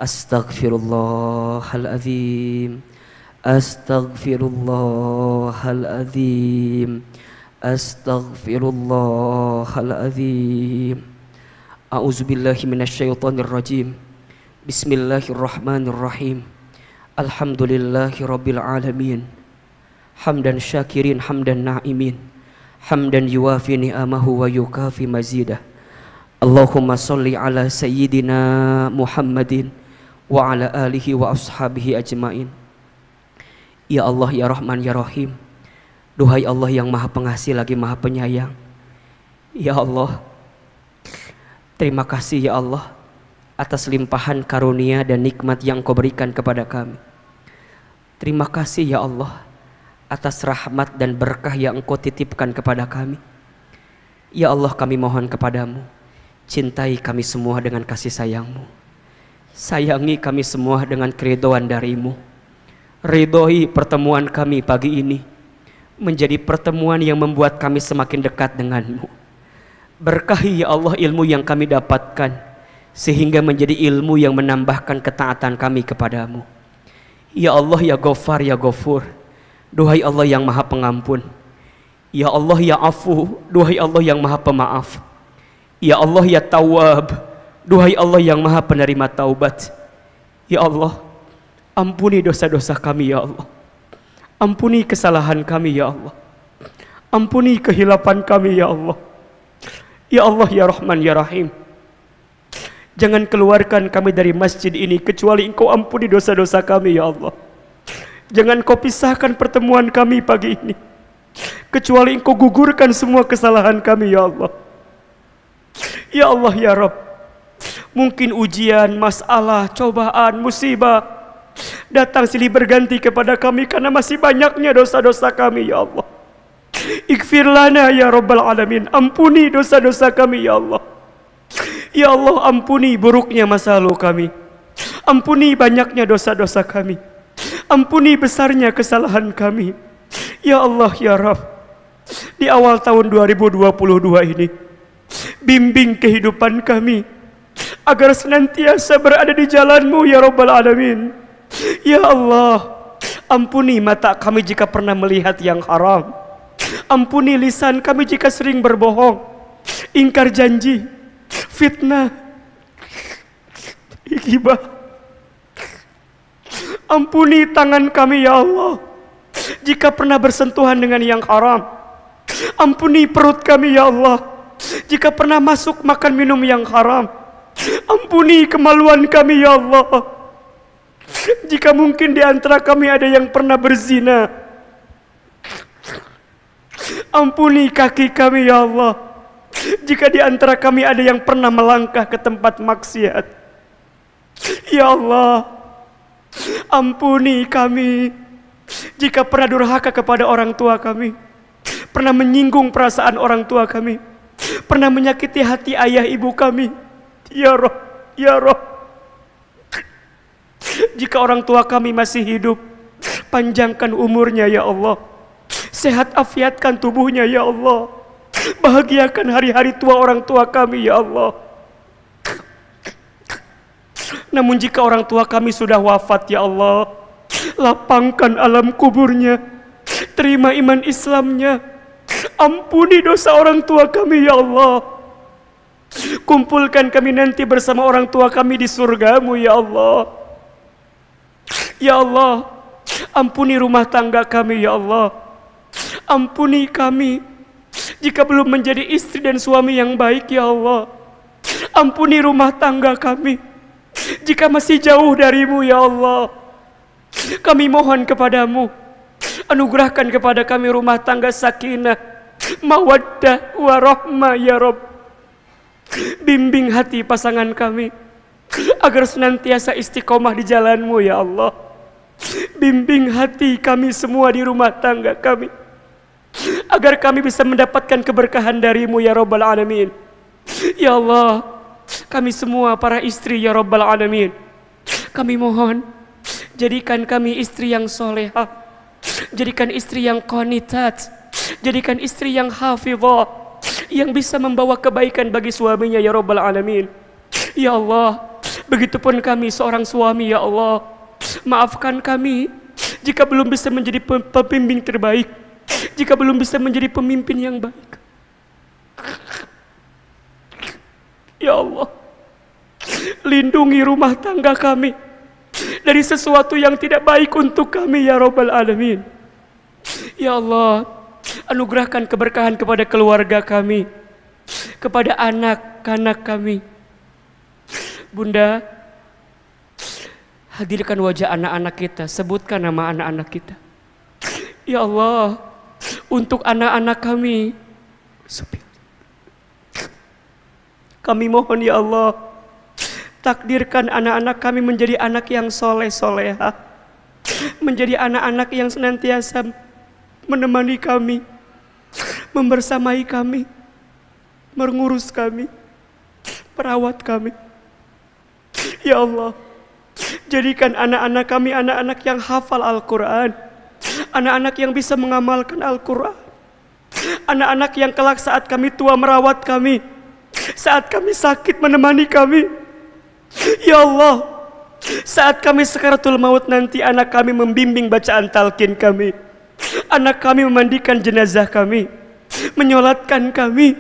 Astaghfirullahaladzim, astaghfirullahaladzim, astaghfirullahaladzim. A'udzubillahi minasyaitonirrajim. Bismillahirrahmanirrahim. Alhamdulillahi rabbil alamin. Hamdan syakirin, hamdan na'imin, hamdan yuwafi ni'amahu wa yukafi mazidah. Allahumma salli ala sayyidina Muhammadin wa ala alihi wa ashabihi ajmain. Ya Allah, ya Rahman, ya Rahim. Duhai Allah yang maha pengasih lagi maha penyayang. Ya Allah, terima kasih ya Allah atas limpahan karunia dan nikmat yang Kau berikan kepada kami. Terima kasih ya Allah atas rahmat dan berkah yang Engkau titipkan kepada kami. Ya Allah, kami mohon kepadamu, cintai kami semua dengan kasih sayang-Mu. Sayangi kami semua dengan keridhaan dari-Mu. Ridhoi pertemuan kami pagi ini menjadi pertemuan yang membuat kami semakin dekat dengan-Mu. Berkahi ya Allah ilmu yang kami dapatkan, sehingga menjadi ilmu yang menambahkan ketaatan kami kepadamu. Ya Allah, ya Ghafar, ya Ghafur. Duhai Allah yang maha pengampun. Ya Allah, ya Afu. Duhai Allah yang maha pemaaf. Ya Allah, ya Tawwab. Duhai Allah yang maha penerima taubat. Ya Allah, ampuni dosa-dosa kami ya Allah. Ampuni kesalahan kami ya Allah. Ampuni kehilapan kami ya Allah. Ya Allah, ya Rahman, ya Rahim. Jangan keluarkan kami dari masjid ini kecuali Engkau ampuni dosa-dosa kami ya Allah. Jangan Kau pisahkan pertemuan kami pagi ini kecuali Engkau gugurkan semua kesalahan kami ya Allah. Ya Allah, ya Rabb, mungkin ujian, masalah, cobaan, musibah datang silih berganti kepada kami karena masih banyaknya dosa-dosa kami ya Allah. Ighfir lana ya Rabbal Alamin. Ampuni dosa-dosa kami ya Allah. Ya Allah, ampuni buruknya masa lalu kami. Ampuni banyaknya dosa-dosa kami. Ampuni besarnya kesalahan kami. Ya Allah, ya Rabb, di awal tahun 2022 ini, bimbing kehidupan kami agar senantiasa berada di jalan-Mu ya Rabbal Alamin. Ya Allah, ampuni mata kami jika pernah melihat yang haram. Ampuni lisan kami jika sering berbohong, ingkar janji, fitnah, ghibah. Ampuni tangan kami ya Allah jika pernah bersentuhan dengan yang haram. Ampuni perut kami ya Allah jika pernah masuk makan minum yang haram. Ampuni kemaluan kami ya Allah jika mungkin di antara kami ada yang pernah berzina. Ampuni kaki kami ya Allah jika di antara kami ada yang pernah melangkah ke tempat maksiat. Ya Allah, ampuni kami jika pernah durhaka kepada orang tua kami, pernah menyinggung perasaan orang tua kami, pernah menyakiti hati ayah ibu kami. Ya Roh, ya Roh, jika orang tua kami masih hidup, panjangkan umurnya ya Allah. Sehat afiatkan tubuhnya ya Allah. Bahagiakan hari-hari tua orang tua kami ya Allah. Namun jika orang tua kami sudah wafat ya Allah, lapangkan alam kuburnya, terima iman Islamnya. Ampuni dosa orang tua kami ya Allah. Kumpulkan kami nanti bersama orang tua kami di surga-Mu ya Allah. Ya Allah, ampuni rumah tangga kami ya Allah. Ampuni kami jika belum menjadi istri dan suami yang baik ya Allah. Ampuni rumah tangga kami Jika masih jauh darimu ya Allah, kami mohon kepadamu, anugerahkan kepada kami rumah tangga sakinah, mawaddah, warahmah ya Rabb. Bimbing hati pasangan kami agar senantiasa istiqomah di jalanmu ya Allah. Bimbing hati kami semua di rumah tangga kami agar kami bisa mendapatkan keberkahan darimu ya Rabbal Alamin. Ya Allah, kami semua para istri ya Rabbal Alamin, kami mohon jadikan kami istri yang solehah, jadikan istri yang qanitat, jadikan istri yang hafizah, yang bisa membawa kebaikan bagi suaminya ya Rabbal Alamin. Ya Allah, begitupun kami seorang suami ya Allah, maafkan kami jika belum bisa menjadi pembimbing terbaik, jika belum bisa menjadi pemimpin yang baik. Ya Allah, lindungi rumah tangga kami dari sesuatu yang tidak baik untuk kami ya Rabbal Alamin. Ya Allah, anugerahkan keberkahan kepada keluarga kami, kepada anak-anak kami. Bunda, hadirkan wajah anak-anak kita, sebutkan nama anak-anak kita. Ya Allah, untuk anak-anak kami, kami mohon ya Allah, takdirkan anak-anak kami menjadi anak yang soleh-solehah, menjadi anak-anak yang senantiasa menemani kami, membersamai kami, mengurus kami, merawat kami. Ya Allah, jadikan anak-anak kami anak-anak yang hafal Al-Quran, anak-anak yang bisa mengamalkan Al-Quran, anak-anak yang kelak saat kami tua merawat kami, saat kami sakit menemani kami. Ya Allah, saat kami sakaratul maut nanti, anak kami membimbing bacaan talqin kami, anak kami memandikan jenazah kami, menyolatkan kami,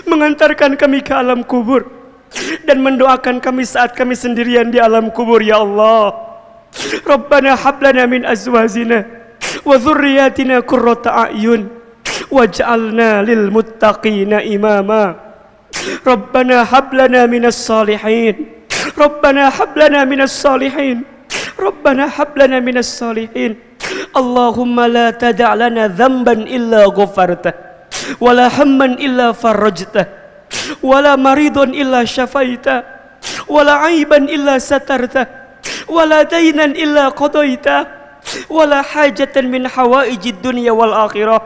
mengantarkan kami ke alam kubur, dan mendoakan kami saat kami sendirian di alam kubur. Ya Allah, Rabbana hablana min azwajina wa dhurriyyatina qurrata a'yun waj'alna lil muttaqina imama. Rabbana hablana minas salihin, Rabbana hablana minas salihin, Rabbana hablana minas salihin. Allahumma la tada' lana dhanban illa ghafartah, wala hamman illa farajtah, wala maridun illa syafaitah, wala aiban illa satartah, wala dainan illa qadaitah, wala hajatan min hawaijid dunya wal akhirah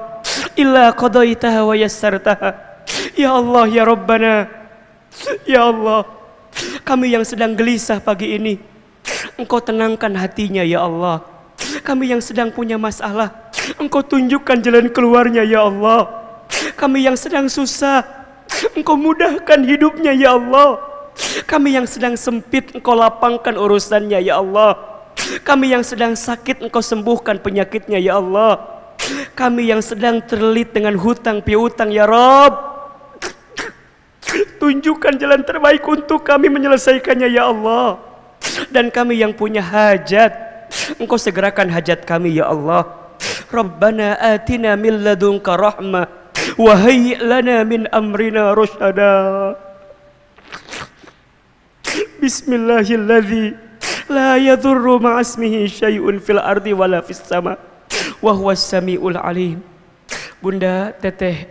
illa qadaitaha wa yassartaha. Ya Allah, ya Rabbana, ya Allah, kami yang sedang gelisah pagi ini, Engkau tenangkan hatinya ya Allah. Kami yang sedang punya masalah, Engkau tunjukkan jalan keluarnya ya Allah. Kami yang sedang susah, Engkau mudahkan hidupnya ya Allah. Kami yang sedang sempit, Engkau lapangkan urusannya ya Allah. Kami yang sedang sakit, Engkau sembuhkan penyakitnya ya Allah. Kami yang sedang terlilit dengan hutang piutang ya Rabb, tunjukkan jalan terbaik untuk kami menyelesaikannya ya Allah. Dan kami yang punya hajat, Engkau segerakan hajat kami ya Allah. Rabbana atina min ladunka rahmah wa hayyi' lana min amrina rusyada. Bismillahilladzi la yadurru ma'asmihi syai'un fil ardi wala fis sama wa huwas samiul alim. Bunda, teteh,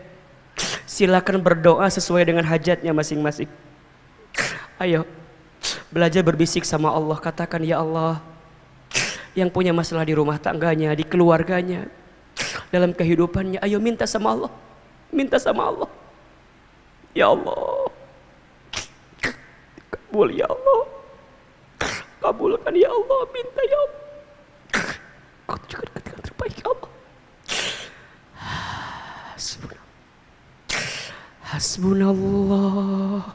silakan berdoa sesuai dengan hajatnya masing-masing. Ayo, belajar berbisik sama Allah. Katakan, ya Allah, yang punya masalah di rumah tangganya, di keluarganya, dalam kehidupannya, ayo minta sama Allah. Minta sama Allah. Ya Allah, kabul ya Allah, kabulkan ya Allah, minta ya Allah. Kau juga ketika terbaik ya Allah. Hasbunallah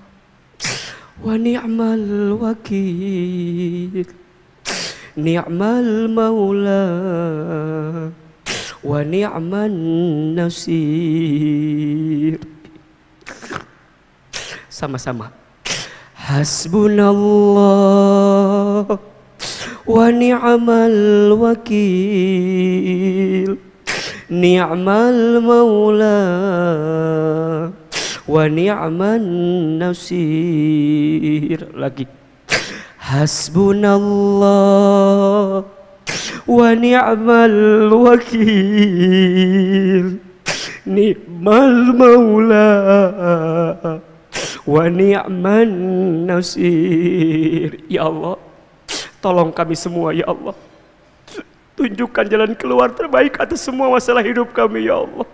wa ni'mal wakil, ni'mal maula wa ni'man nasir. Sama-sama. Hasbunallah wa ni'mal wakil, ni'mal maula wa ni'man nasir. Lagi. Hasbunallah wa ni'mal wakil, ni'mal maula wa ni'man nasir. Ya Allah, tolong kami semua ya Allah. Tunjukkan jalan keluar terbaik atas semua masalah hidup kami ya Allah.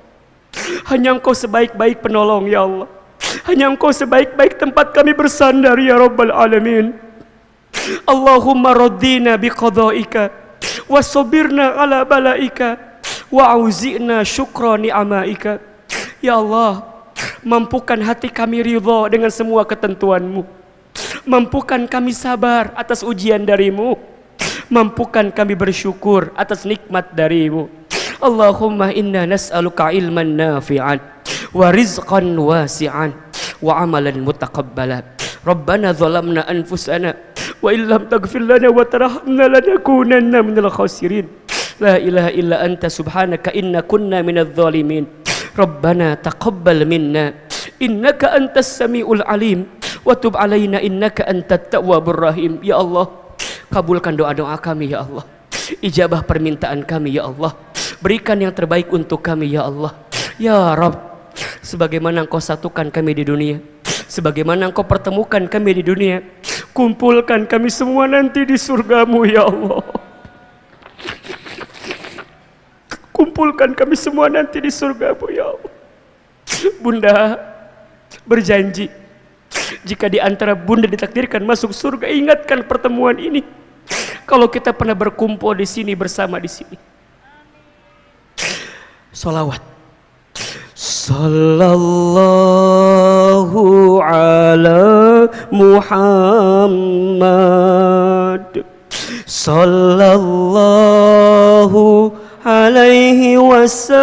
Hanya Engkau sebaik-baik penolong ya Allah. Hanya Engkau sebaik-baik tempat kami bersandar ya Rabbal Alamin. Allahumma radina biqada'ika wa sabirna ala balaika wa auzi'na syukra ni'amaika. Ya Allah, mampukan hati kami ridha dengan semua ketentuan-Mu. Mampukan kami sabar atas ujian dari-Mu. Mampukan kami bersyukur atas nikmat dari-Mu. Allahumma inna nas'aluka ilman nafi'an wa rizqan wasi'an wa amalan mutaqabbalan. Rabbana zalamna anfusana wa illam taghfir lana wa tarhamna lanakunanna minal khasirin. La ilaha illa anta subhanaka inna kunna minadh dhalimin. Rabbana taqabbal minna innaka antas samiul alim wa tub alaina innaka antat tawwabur rahim. Ya Allah, kabulkan doa-doa kami ya Allah. Ijabah permintaan kami ya Allah. Berikan yang terbaik untuk kami ya Allah. Ya Rabb, sebagaimana Engkau satukan kami di dunia, sebagaimana Engkau pertemukan kami di dunia, kumpulkan kami semua nanti di surga-Mu ya Allah. Kumpulkan kami semua nanti di surga-Mu ya Allah. Bunda berjanji, jika di antara Bunda ditakdirkan masuk surga, ingatkan pertemuan ini. Kalau kita pernah berkumpul di sini bersama di sini. Salawat. Sallallahu ala Muhammad. Sallallahu alaihi wasallam.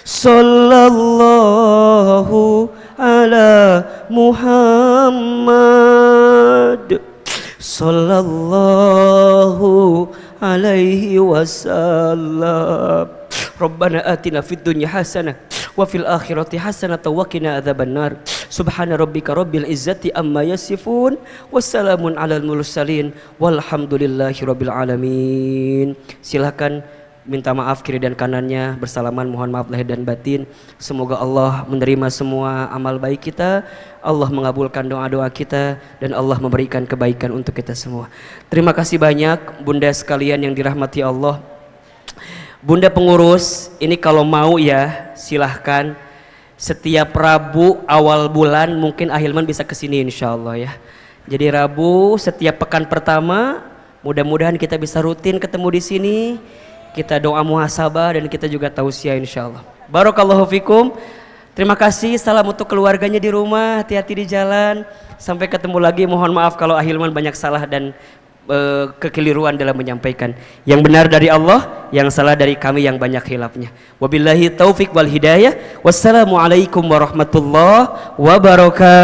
Sallallahu ala Muhammad. Sallallahu alaihi wasallam. Rabbana atina fid dunya hasanah wa fil akhirati hasanah wa qina adzabannar. Subhana rabbika rabbil izzati amma yasifun wassalamun alal mursalin walhamdulillahi rabbil alamin. Silakan minta maaf kiri dan kanannya, bersalaman, mohon maaf lahir dan batin. Semoga Allah menerima semua amal baik kita, Allah mengabulkan doa-doa kita, dan Allah memberikan kebaikan untuk kita semua. Terima kasih banyak Bunda sekalian yang dirahmati Allah. Bunda pengurus, ini kalau mau ya silahkan setiap Rabu awal bulan mungkin Ahilman bisa kesini insya Allah ya. Jadi Rabu setiap pekan pertama, mudah-mudahan kita bisa rutin ketemu di sini. Kita doa muhasabah dan kita juga tausiah insyaallah. Barakallahu fikum. Terima kasih. Salam untuk keluarganya di rumah. Hati-hati di jalan. Sampai ketemu lagi. Mohon maaf kalau Ahilman banyak salah dan kekeliruan dalam menyampaikan. Yang benar dari Allah, yang salah dari kami yang banyak khilafnya. Wabillahi taufik wal hidayah. Wassalamualaikum warahmatullahi wabarakatuh.